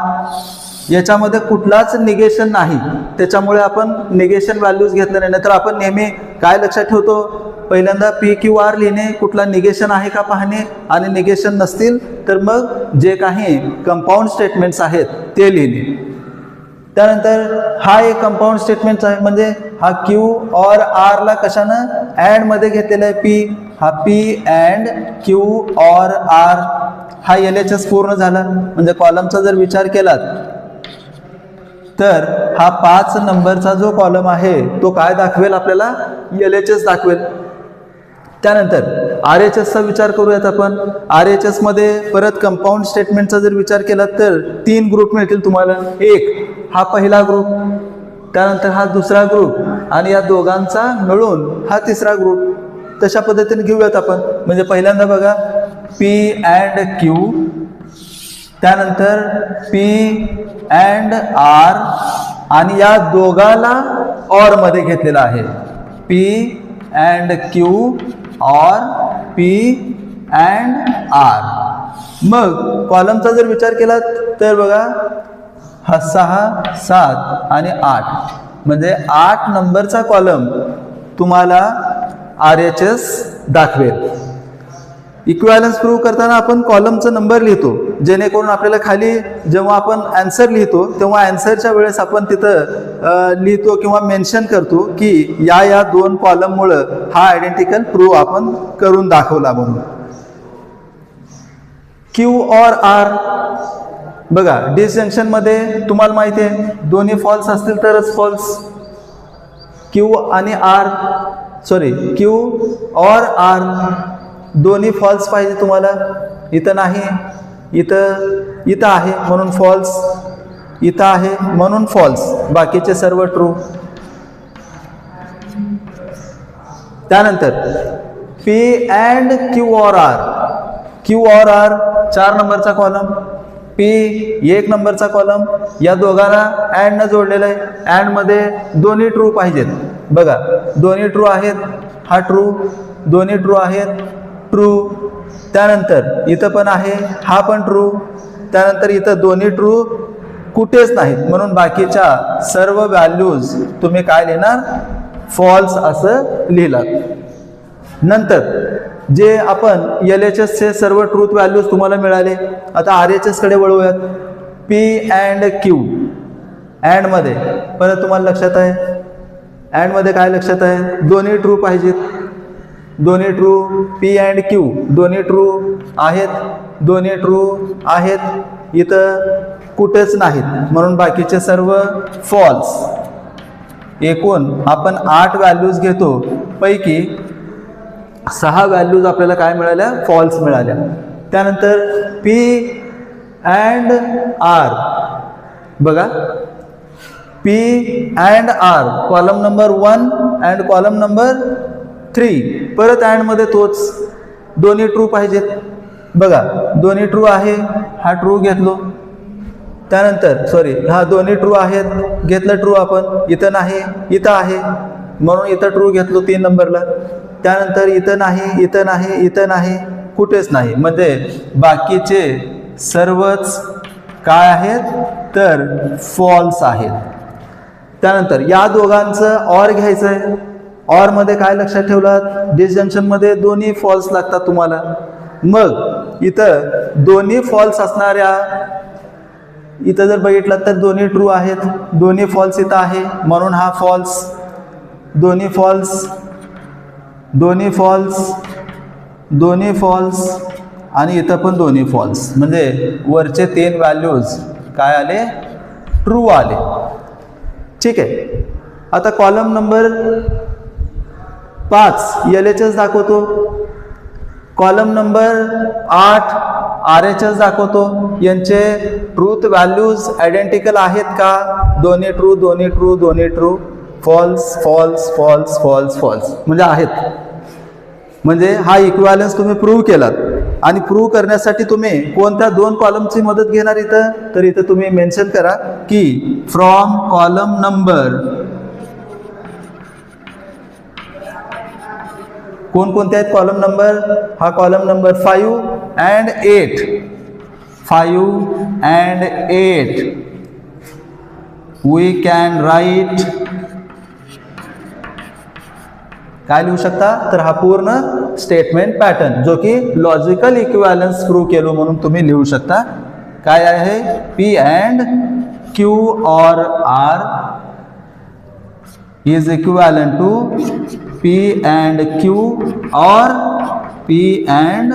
याच्यामध्ये कुठलाच निगेशन नाही, त्याच्यामुळे आपण निगेशन व्हॅल्यूज घेतले नाही. नाहीतर आपण नेहमी काय लक्षात ठेवतो, पहिल्यांदा P, Q, R लिहिणे, कुठला निगेशन आहे का पाहणे आणि निगेशन नसतील तर मग जे काही कंपाऊंड स्टेटमेंट्स आहेत ते लिहिणे. त्यानंतर हा एक कंपाऊंड स्टेटमेंट आहे, म्हणजे हा Q और R ला कशानं ॲड मध्ये घेतलेला आहे P. हा P अँड Q और R हा LHS पूर्ण झाला. म्हणजे कॉलमचा जर विचार केला तर हा 5 नंबरचा जो कॉलम आहे तो काय दाखवेल आपल्याला, LHS दाखवेल. त्यानंतर RHS चा विचार करूयात आपण. RHS मध्ये परत कंपाऊंड स्टेटमेंटचा जर विचार केला तर 3 ग्रुप मिळतील तुम्हाला. एक हा पहिला ग्रुप, त्यानंतर हा दुसरा ग्रुप आणि या दोघांचा मिळून हा तिसरा ग्रुप. तशा पद्धतीने घेऊयात आपण. म्हणजे पहिल्यांदा बघा P अँड Q, त्यानंतर P अँड R आणि या दोघाला ऑर मध्ये घेतलेला आहे, P अँड Q और P अँड R. मग कॉलमचा जर विचार केला तर बघा हा 6, 7 आणि 8, म्हणजे 8 नंबरचा कॉलम तुम्हाला RHS दाखवेल. इक्विव्हॅलन्स प्रूव्ह करताना आपण कॉलमचा नंबर लिहितो, जेणेकरून आपल्याला खाली जेव्हा आपण आन्सर लिहितो तेव्हा आन्सरच्या वेळेस आपण तिथं लिहितो किंवा मेन्शन करतो की या 2 कॉलममुळं हा आयडेंटिकल प्रूव्ह आपण करून दाखवला म्हणून. Q और R बघा, डिसजंक्शन मध्ये तुम्हाला माहिती आहे दोन्ही फॉल्स असतील तरच फॉल्स. Q और R दोन्ही फॉल्स पाहिजे तुम्हाला, इथं नाही. इथं आहे म्हणून फॉल्स, इथं आहे म्हणून फॉल्स, बाकीचे सर्व ट्रू. त्यानंतर P and Q or R. Q or R 4 नंबरचा कॉलम, पी 1 नंबरचा कॉलम. या दोघांना अँड न जोडलेलं आहे. अँड मध्ये दोन्ही ट्रू पाहिजेत. बघा दोन्ही ट्रू आहेत, हा ट्रू, दोन्ही ट्रू आहेत, ट्रू. त्यानंतर इथं पण आहे, हा पण ट्रू. त्यानंतर इथं दोन्ही ट्रू कुठेच नाहीत म्हणून बाकीच्या सर्व व्हॅल्यूज तुम्ही काय लिहिणार, फॉल्स असं लिहिलात. नंतर जे आपण LHS चे सर्व ट्रूथ व्हॅल्यूज तुम्हाला मिळाले. आता RHS कडे वळूयात. P and Q. अँड मध्ये परत तुम्हाला लक्षात आहे, अँड मध्ये काय लक्षात आहे, दोन्ही ट्रू पाहिजेत. दोन्ही ट्रू, पी अँड क्यू दोन्ही ट्रू आहेत, दोन्ही ट्रू आहेत, इथं कुठेच नाहीत म्हणून बाकीचे सर्व फॉल्स. एकूण आपण 8 व्हॅल्यूज घेतो, पैकी 6 व्हॅल्यूज आपल्याला काय मिळाल्या, फॉल्स मिळाल्या. त्यानंतर पी अँड आर. बघा P and R column number 1 and column number 3. परत अँड मध्ये तोच, दोन्ही ट्रू पाहिजेत. बघा दोन्ही ट्रू आहे, हा ट्रू घेतलो. त्यानंतर सॉरी, हा दोन्ही ट्रू आहेत, घेतलं ट्रू आपण. इथं नाही, इथं आहे म्हणून इथं ट्रू घेतलो 3 नंबरला. त्यानंतर इथं नाही, इथं नाही, इथं नाही, कुठेच नाही, म्हणजे बाकीचे सर्वच काय आहेत तर फॉल्स आहेत. त्यानंतर या दोघांचं ऑर घ्यायचं आहे. ऑर मध्ये काय लक्षात ठेवलात, डिसजंक्शन मध्ये दोन्ही फॉल्स लागतात तुम्हाला. मग इथं दोन्ही फॉल्स असणाऱ्या, इथं जर बघितलं तर दोन्ही ट्रू आहेत, दोन्ही फॉल्स इथं आहे म्हणून हा फॉल्स, दोन्ही फॉल्स, दोन्ही फॉल्स, दोन्ही फॉल्स आणि इथं पण दोन्ही फॉल्स, म्हणजे वरचे 3 व्हॅल्यूज काय आले, ट्रू आले. ठीक आहे. आता कॉलम नंबर 5 LHS दाखवतो, कॉलम नंबर 8 RHS दाखवतो. यांचे ट्रूथ व्हॅल्यूज आयडेंटिकल आहेत का, दोन्ही ट्रू, दोन्ही ट्रू, दोन्ही true, false, false, false, false, false, म्हणजे आहेत. म्हणजे हा इक्विव्हॅलन्स तुम्ही प्रूव्ह केलात. आणि प्रूव्ह करण्यासाठी तुम्ही कोणत्या 2 कॉलमची मदत घेणार इथं, तर इथं तुम्ही मेन्शन करा की फ्रॉम कॉलम नंबर, कोणकोणते आहेत कॉलम नंबर, हा column number 5 and 8, 5 and 8 we can write, काय लिहू शकता, तर हा पूर्ण स्टेटमेंट पॅटर्न जो की लॉजिकल इक्विव्हॅलन्स प्रूव्ह केलो म्हणून तुम्ही लिहू शकता. काय आहे, P and Q or R is equivalent to P and Q or P and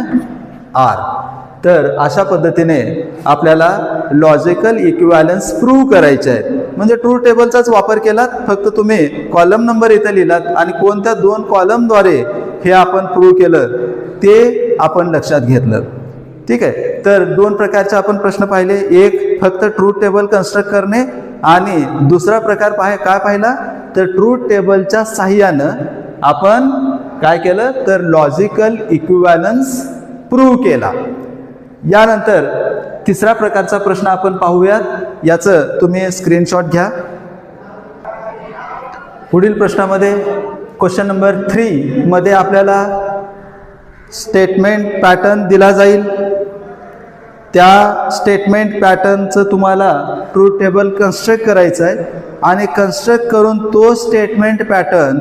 R. तर अशा पद्धतीने आपल्याला लॉजिकल इक्विव्हॅलन्स प्रूव्ह करायचे आहे. म्हणजे ट्रूथ टेबलचाच वापर केलात, फक्त तुम्ही कॉलम नंबर इथं लिहिलात आणि कोणत्या 2 कॉलमद्वारे हे आपण प्रूव्ह केलं ते आपण लक्षात घेतलं. ठीक आहे. तर 2 प्रकारचे आपण प्रश्न पाहिले. एक फक्त ट्रूथ टेबल कन्स्ट्रक्ट करणे आणि दुसरा प्रकार काय पाहिला, तर ट्रूथ टेबलच्या साहाय्यानं आपण काय केलं, तर लॉजिकल इक्विव्हॅलन्स प्रूव्ह केला. यानंतर तिसरा प्रकारचा प्रश्न आपण पाहूयात. याचं तुम्ही स्क्रीनशॉट घ्या. पुढील प्रश्नामध्ये क्वेश्चन नंबर 3 मध्ये आपल्याला स्टेटमेंट पॅटर्न दिला जाईल. त्या स्टेटमेंट पॅटर्नचं तुम्हाला ट्रूथ टेबल कन्स्ट्रक्ट करायचं आहे आणि कन्स्ट्रक्ट करून तो स्टेटमेंट पॅटर्न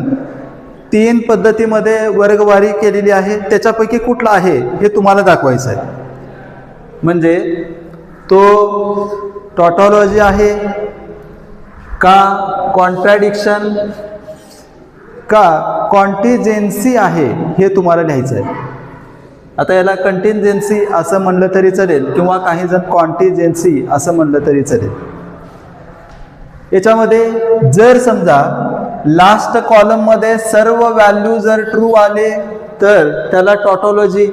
3 पद्धतीमध्ये वर्गवारी केलेली आहे. त्याच्यापैकी कुठला आहे हे तुम्हाला दाखवायचं आहे. म्हणजे तो टॉटॉलॉजी आहे का, कॉन्ट्रॅडिक्शन का कॉन्टिजेन्सी आहे हे तुम्हाला लिहायचं आहे. आता याला कंटिन्जेन्सी असं म्हणलं तरी चालेल किंवा काही जण कॉन्टिजेन्सी असं म्हणलं तरी चालेल. याच्यामध्ये जर समजा लास्ट कॉलम मध्ये सर्व व्हॅल्यू जर ट्रू आले तर त्याला टॉटॉलॉजी,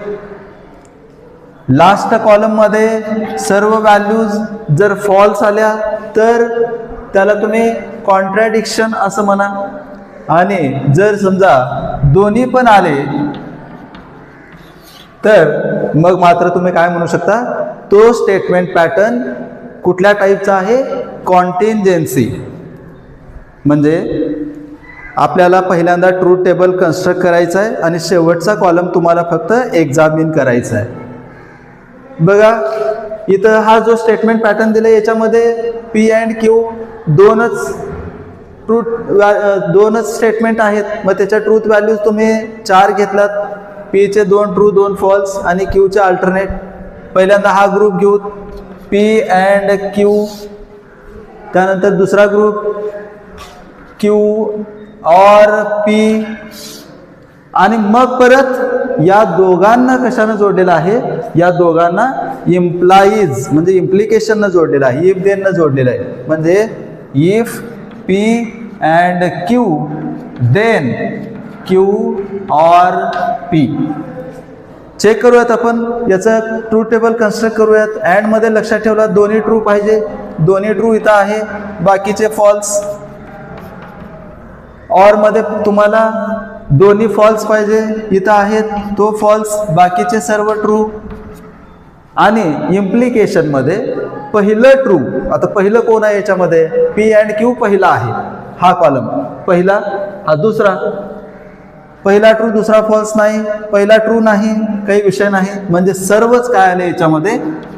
लास्ट कॉलम मध्ये सर्व व्हॅल्यूज जर फॉल्स आल्या तर त्याला तुम्ही कॉन्ट्रॅडिक्शन असं म्हणा, आणि जर समजा दोन्ही पण आले तर मग मात्र तुम्ही काय म्हणू शकता, तो स्टेटमेंट पॅटर्न कुठल्या टाईपचा आहे, कॉन्टिंजेन्सी. म्हणजे आपल्याला पहिल्यांदा ट्रूथ टेबल कन्स्ट्रक्ट करायचं आहे आणि शेवटचा कॉलम तुम्हाला फक्त एक्झामिन करायचा आहे. बघा इथं हा जो स्टेटमेंट पॅटर्न दिला याच्यामध्ये पी अँड क्यू दोनच स्टेटमेंट आहेत. मग त्याच्या ट्रूथ व्हॅल्यूज तुम्ही 4 घेतलात, पीचे 2 ट्रू 2 फॉल्स आणि क्यूचे अल्टरनेट. पहिल्यांदा हा ग्रुप घेऊ पी अँड क्यू, त्यानंतर दुसरा ग्रुप क्यू और पी, आणि मग परत या दोघांना कशानं जोडलेलं आहे, या दोघांना इम्प्लाईज म्हणजे इम्प्लिकेशननं जोडलेलं आहे, इफ देननं जोडलेलं आहे. म्हणजे if P and Q then Q और पी. चेक करूयात आपण याचं ट्रूथ टेबल कन्स्ट्रक्ट करूयात. अँड मध्ये लक्षात ठेवला दोन्ही ट्रू पाहिजे, दोन्ही ट्रू इथं आहे, बाकीचे फॉल्स. और मध्ये तुम्हाला दोन्ही फॉल्स पाहिजे, इथं आहेत, तो फॉल्स, बाकीचे सर्व ट्रू. आणि इम्प्लिकेशन मध्ये पहिलं ट्रू, आता पहिलं कोण आहे याच्यामध्ये, पी अँड क्यू पहिला आहे, हा कॉलम पहिला, हा दुसरा. पहिला ट्रू दुसरा फॉल्स नाही, पहिला ट्रू नाही, काही विषय नाही. म्हणजे सर्वच काय आले याच्यामध्ये,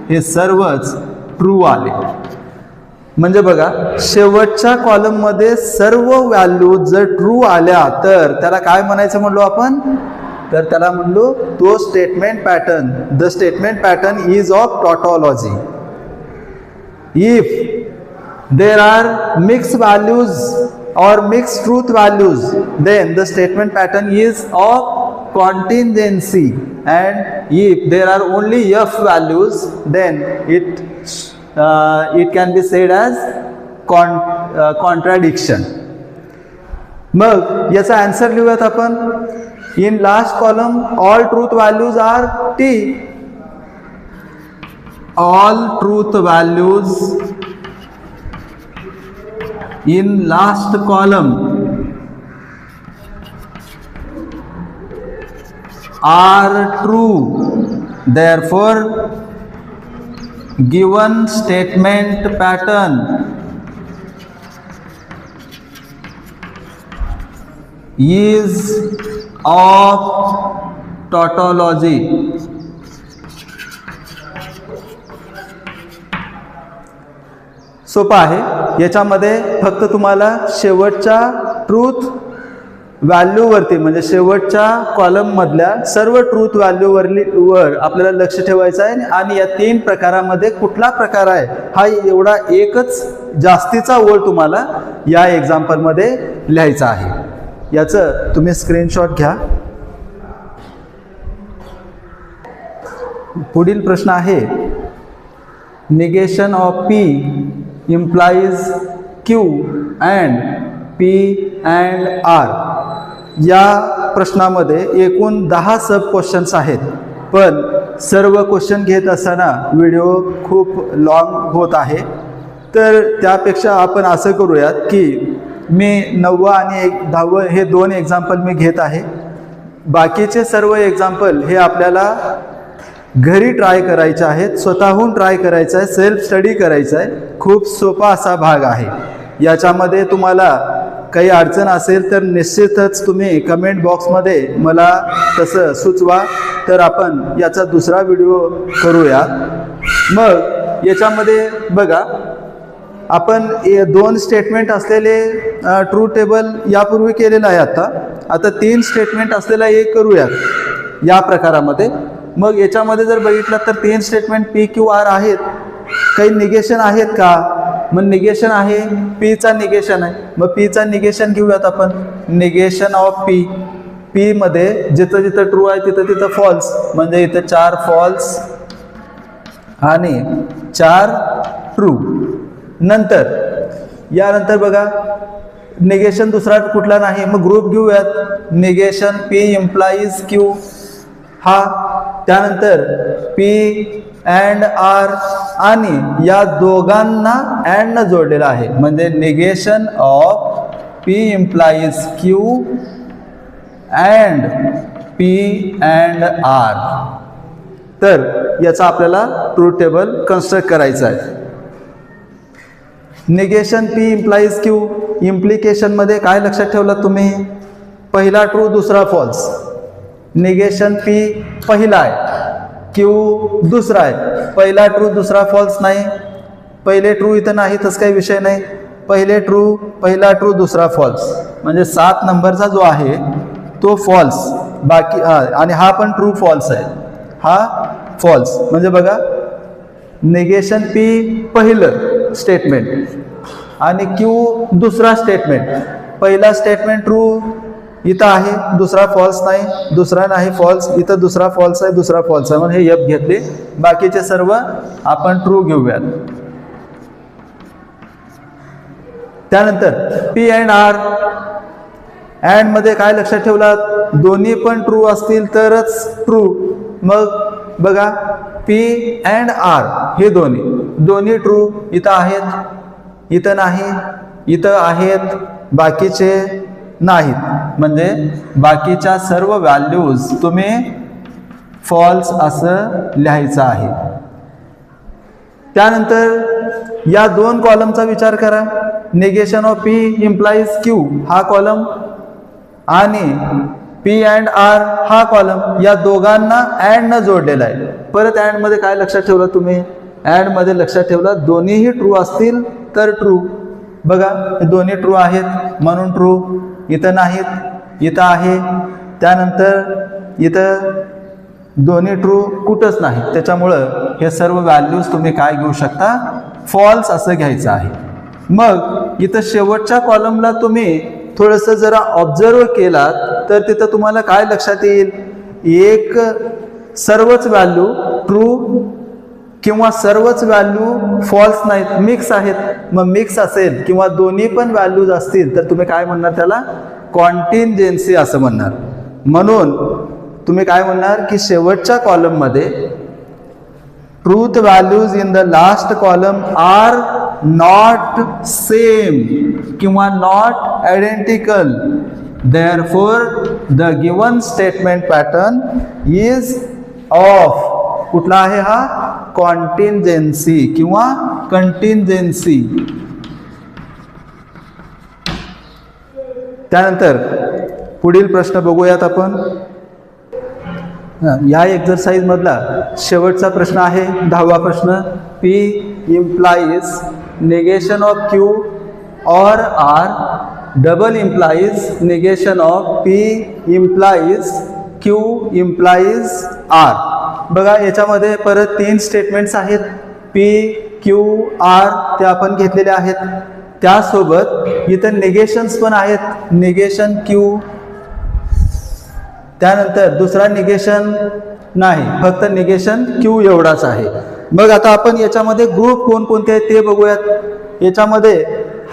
हे सर्वच ट्रू आले. म्हणजे बघा शेवटच्या कॉलम मध्ये सर्व व्हॅल्यू जर ट्रू आल्या तर त्याला काय म्हणायचं म्हणलो आपण, तर त्याला म्हणलो तो statement pattern, the statement pattern is of tautology. If there are mix values or mixed truth values, then the statement pattern is of contingency, and if there are only f values then it can be said as contradiction. मग याचा answer लिहूयात आपण. In last column all truth values are t, all truth values in last column are true, therefore given statement pattern is of tautology. सोपं आहे. याच्यामध्ये फक्त तुम्हाला शेवटच्या ट्रूथ व्हॅल्यूवरती म्हणजे शेवटच्या कॉलम मधल्या सर्व ट्रूथ व्हॅल्यूवर आपल्याला लक्ष ठेवायचं आहे. आणि या 3 प्रकारामध्ये कुठला प्रकार आहे हा एवढा एकच जास्तीचा ओळ तुम्हाला या एक्झाम्पलमध्ये लिहायचा आहे. याचं तुम्ही स्क्रीनशॉट घ्या. पुढील प्रश्न आहे negation of P implies Q and P and R. या प्रश्नामध्ये एकूण 10 सब क्वेश्चन्स आहेत, पण सर्व क्वेश्चन घेत असताना व्हिडिओ खूप लॉंग होत आहे. तर त्यापेक्षा आपण असं करूयात की मी 9व आणि 10व हे 2 एक्झाम्पल मी घेत आहे. बाकीचे सर्व एक्झाम्पल हे आपल्याला घरी ट्राय करायचे आहेत, स्वतःहून ट्राय करायचं आहे, सेल्फ स्टडी करायचं आहे. खूप सोपा असा भाग आहे. याच्यामध्ये तुम्हाला काही अडचण असेल तर निश्चितच तुम्ही कमेंट बॉक्समध्ये मला तसं सुचवा, तर आपण याचा दुसरा व्हिडिओ करूया. मग याच्यामध्ये बघा आपण 2 स्टेटमेंट असलेले ट्रू टेबल यापूर्वी केलेलं आहे. आता 3 स्टेटमेंट असलेला एक करूयात या प्रकारामध्ये. मग याच्यामध्ये जर बघितलं तर 3 स्टेटमेंट पी क्यू आर आहेत. काही निगेशन आहेत का, मग निगेशन आहे, पीचा निगेशन आहे. मग पीचा निगेशन घेऊयात आपण. निगेशन ऑफ पी, पी मध्ये जिथं जिथं ट्रू आहे तिथं तिथं फॉल्स, म्हणजे इथं 4 फॉल्स आणि 4 ट्रू. नंतर यानंतर बघा निगेशन दुसरा कुठला नाही, मग ग्रुप घेऊयात. निगेशन पी इम्प्लाईज क्यू हा. त्यानंतर पी अँड आर आणि या दोघांना अँड न जोडलेला आहे, म्हणजे negation of P implies Q and P and R. तर याचा आपल्याला ट्रूथ टेबल कन्स्ट्रक्ट करायचा आहे. Negation P implies Q, implication मध्ये काय लक्षात ठेवलं तुम्ही? पहिला ट्रू दुसरा फॉल्स. निगेशन पी पहिला आहे, क्यू दुसरा आहे. पहिला ट्रू दुसरा फॉल्स नाही, पहिले ट्रू इथं नाही, तसं काही विषय नाही. पहिले ट्रू, पहिला ट्रू दुसरा फॉल्स, म्हणजे 7 नंबरचा जो आहे तो फॉल्स. बाकी आणि हा पण ट्रू फॉल्स आहे, हा फॉल्स. म्हणजे बघा, निगेशन पी पहिलं स्टेटमेंट आणि क्यू दुसरा स्टेटमेंट. पहिला स्टेटमेंट ट्रू इथं आहे, दुसरा फॉल्स नाही, दुसरा नाही फॉल्स, इथं दुसरा फॉल्स आहे, दुसरा फॉल्स आहे, म्हणून हे एफ घेतले. बाकीचे सर्व आपण ट्रू घेऊयात. त्यानंतर पी अँड आर, अँड मध्ये काय लक्षात ठेवलात? दोन्ही पण ट्रू असतील तरच ट्रू. मग बघा, पी अँड आर हे दोन्ही ट्रू इथं आहेत, इथं नाही, इथं आहेत, बाकीचे नाहीत, म्हणजे बाकीच्या सर्व व्हॅल्यूज तुम्ही फॉल्स असं लिहायचं आहे. त्यानंतर या दोन कॉलमचा विचार करा. Negation of P implies Q हा कॉलम आणि पी अँड आर हा कॉलम, या दोघांना अँड न जोडलेला आहे. परत अँड मध्ये काय लक्षात ठेवलं तुम्ही? अँड मध्ये लक्षात ठेवलं दोन्हीही ट्रू असतील तर ट्रू. बघा, हे दोन्ही ट्रू आहेत म्हणून ट्रू. इथं नाहीत, इथं आहे. त्यानंतर इथं दोन्ही ट्रू कुठंच नाही, त्याच्यामुळं हे सर्व व्हॅल्यूज तुम्ही काय घेऊ शकता? फॉल्स असं घ्यायचं आहे. मग इथं शेवटच्या कॉलमला तुम्ही थोडंसं जरा ऑब्झर्व केलात तर तिथं तुम्हाला काय लक्षात येईल? एक सर्वच व्हॅल्यू ट्रू किंवा सर्वच व्हॅल्यू फॉल्स नाहीत, मिक्स आहेत. मग मिक्स असेल किंवा दोन्ही पण व्हॅल्यूज असतील तर तुम्ही काय म्हणणार? त्याला कॉन्टिंजेन्सी असं म्हणणार. म्हणून तुम्ही काय म्हणणार की शेवटच्या कॉलममध्ये truth values in the last column are not same किंवा not identical, therefore the given statement pattern is of. कुठला आहे हा? कॉन्टिंजेन्सी किंवा कंटिंजेन्सी. त्यानंतर पुढील प्रश्न बघूयात आपण. या एक्झरसाइज मधला शेवटचा प्रश्न आहे 10वा प्रश्न. P implies negation of Q or R double implies negation of P implies Q implies R. बघा, याच्यामध्ये परत 3 स्टेटमेंट्स आहेत. पी क्यू आर ते आपण घेतलेले आहेत. त्यासोबत इथं निगेशन्स पण आहेत, निगेशन क्यू. त्यानंतर दुसरा निगेशन नाही, फक्त निगेशन क्यू एवढाच आहे. मग आता आपण याच्यामध्ये ग्रुप कोणकोणते आहेत ते बघूयात. याच्यामध्ये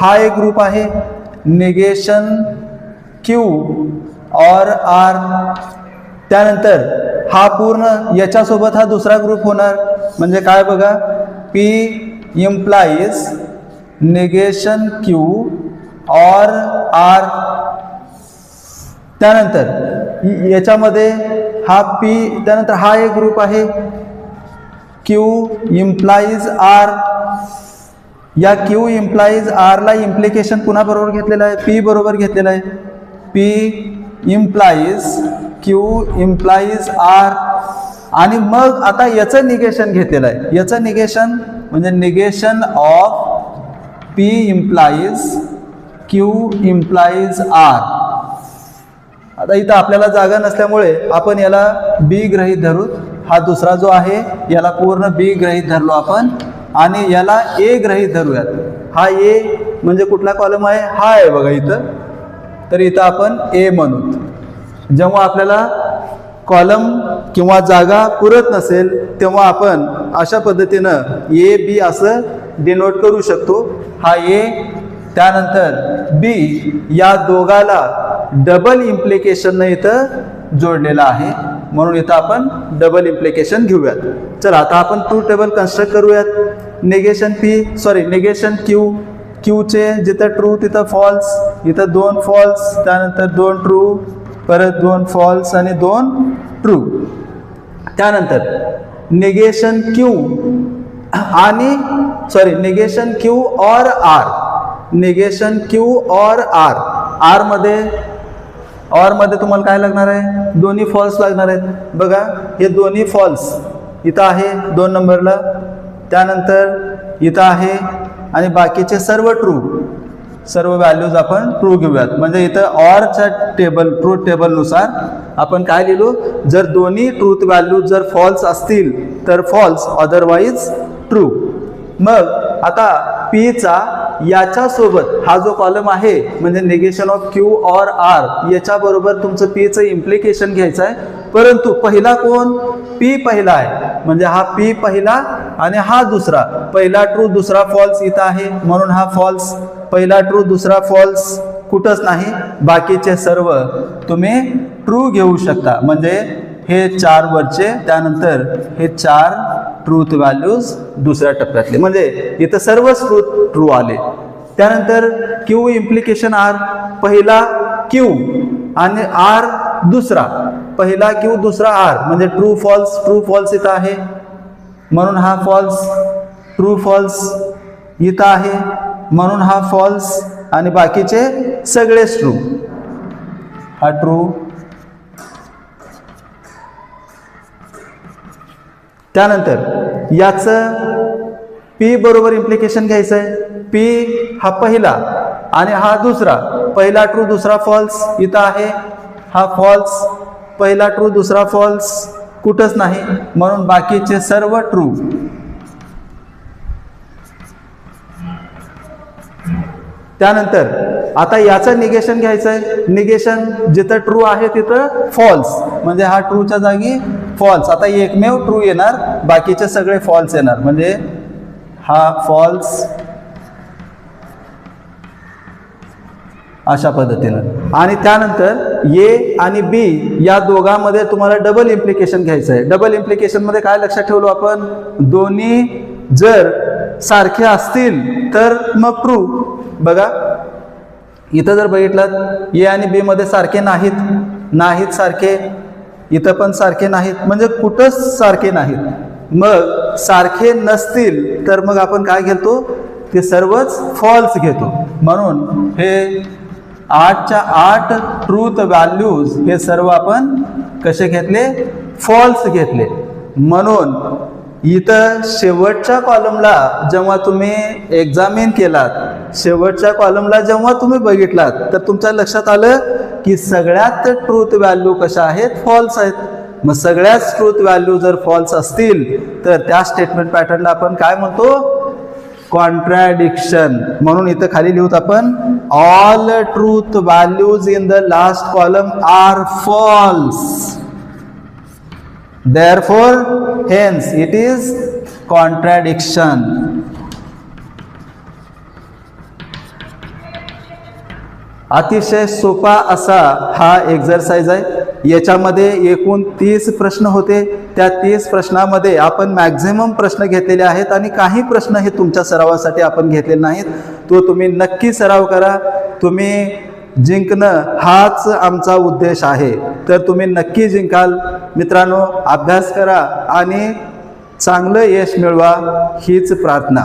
हा एक ग्रुप आहे, निगेशन क्यू और आर. त्यानंतर हा पूर्ण याच्यासोबत हा दुसरा ग्रुप होणार, म्हणजे काय बघा, P implies negation Q or R. त्यानंतर याच्यामध्ये हा पी, त्यानंतर हा एक ग्रुप आहे क्यू इम्प्लाइज आर. या क्यू इम्प्लाइज आर ला इम्प्लिकेशन पुन्हा बरोबर घेतलेला आहे, पी बरोबर घेतलेला आहे. P implies Q implies R. आणि मग आता याचं निगेशन घेतलेलं आहे. याचं निगेशन म्हणजे negation of P implies Q implies R. आता इथं आपल्याला जागा नसल्यामुळे आपण याला बी गृहीत धरू. हा दुसरा जो आहे याला पूर्ण बी गृहीत धरलो आपण आणि याला ए गृहीत धरूयात. हा ए म्हणजे कुठला कॉलम आहे? हा आहे बघा इथं, तर इथं आपण ए म्हणू. जेव्हा आपल्याला कॉलम किंवा जागा पुरत नसेल तेव्हा आपण अशा पद्धतीनं ए बी असं डिनोट करू शकतो. हा ए, त्यानंतर बी, या दोघाला डबल इम्प्लिकेशन इथं जोडलेला आहे. म्हणून इथं आपण डबल इम्प्लिकेशन घेऊयात. चला आता आपण ट्रू टेबल कन्स्ट्रक्ट करूयात. निगेशन क्यूचे जिथं ट्रू तिथं फॉल्स, इथं 2 फॉल्स, त्यानंतर 2 ट्रू, परत 2 फॉल्स आणि 2 ट्रू. त्यानंतर negation Q or R. Negation Q or R मध्ये तुम्हाला काय लागणार आहे? दोन्ही फॉल्स लागणार आहेत. बघा हे दोन्ही फॉल्स इथं आहे 2 नंबरला, त्यानंतर इथं आहे, आणि बाकीचे सर्व व्हॅल्यूज आपण ट्रू घेऊयात. म्हणजे इथं ऑरच्या ट्रूथ टेबलनुसार आपण काय लिहिलो? जर दोन्ही ट्रूथ व्हॅल्यूज जर फॉल्स असतील तर फॉल्स, अदरवाईज ट्रू. मग आता पीचा याच्यासोबत हा जो कॉलम आहे म्हणजे negation of Q or R याच्याबरोबर तुमचं पीचं इम्प्लिकेशन घ्यायचं आहे. परंतु पहिला कोण? पी पहिला आहे, म्हणजे हा पी पहिला आणि हा दुसरा. पहिला ट्रू दुसरा फॉल्स इथं आहे म्हणून हा फॉल्स. पहिला ट्रू दुसरा फॉल्स कुठंच नाही. बाकीचे सर्व तुम्ही ट्रू घेऊ शकता. म्हणजे हे 4 वरचे, त्यानंतर हे 4 ट्रूथ व्हॅल्यूज दुसऱ्या टप्प्यातले, म्हणजे इथं सर्वच ट्रू आले. त्यानंतर क्यू इम्प्लिकेशन आर, पहिला क्यू आणि आर दुसरा. पहिला क्यू दुसरा आर म्हणजे ट्रू फॉल्स इथं आहे म्हणून हा फॉल्स. ट्रू फॉल्स इथं आहे म्हणून हा फॉल्स, आणि बाकीचे सगळेच ट्रू. हा ट्रू. त्यानंतर याचं पी बरोबर इम्प्लिकेशन घ्यायचं आहे. पी हा पहिला आणि हा दुसरा. पहिला ट्रू दुसरा फॉल्स इथं आहे, हा फॉल्स. पहिला ट्रू दुसरा फॉल्स कुठंच नाही म्हणून बाकीचे सर्व ट्रू. त्यानंतर आता याचं निगेशन घ्यायचं आहे. निगेशन जिथं ट्रू आहे तिथं फॉल्स, म्हणजे हा ट्रूच्या जागी फॉल्स. आता एकमेव ट्रू येणार, बाकीचे सगळे फॉल्स येणार, म्हणजे हा फॉल्स अशा पद्धतीनं. आणि त्यानंतर ए आणि बी या दोघांमध्ये तुम्हाला डबल इम्प्लिकेशन घ्यायचं आहे. डबल इम्प्लिकेशन मध्ये काय लक्षात ठेवलो आपण? दोन्ही जर सारखे असतील तर मग ट्रू. बघा इथं जर बघितलं ए आणि बी मध्ये सारखे नाहीत सारखे, इथं पण सारखे नाहीत, म्हणजे कुठंच सारखे नाहीत. मग सारखे नसतील तर मग आपण काय घेतो? ते सर्वच फॉल्स घेतो. म्हणून हे 8च्या 8 ट्रूथ व्हॅल्यूज हे सर्व आपण कसे घेतले? फॉल्स घेतले. म्हणून इथं शेवटच्या कॉलमला जेव्हा तुम्ही एक्झामिन केलात, शेवटच्या कॉलमला जेव्हा तुम्ही बघितलात तर तुमच्या लक्षात आलं की सगळ्यात ट्रूथ व्हॅल्यू कशा आहेत? फॉल्स आहेत. मग सगळ्याच ट्रूथ व्हॅल्यू जर फॉल्स असतील तर त्या स्टेटमेंट पॅटर्नला आपण काय म्हणतो? कॉन्ट्रॅडिक्शन. म्हणून इथं खाली लिहूत आपण all truth values in the last column are false. Therefore, hence it is contradiction. अतिशय सोपा असा हा एक्झरसाइज आहे. याच्यामध्ये एकूण 30 प्रश्न होते. त्या 30 प्रश्नामध्ये आपण मॅक्झिमम प्रश्न घेतलेले आहेत आणि काही प्रश्न हे तुमच्या सरावासाठी आपण घेतलेले नाहीत. तो तुम्ही नक्की सराव करा. तुम्ही जिंकणं हाच आमचा उद्देश आहे, तर तुम्ही नक्की जिंकाल. मित्रांनो, अभ्यास करा आणि चांगलं यश मिळवा हीच प्रार्थना.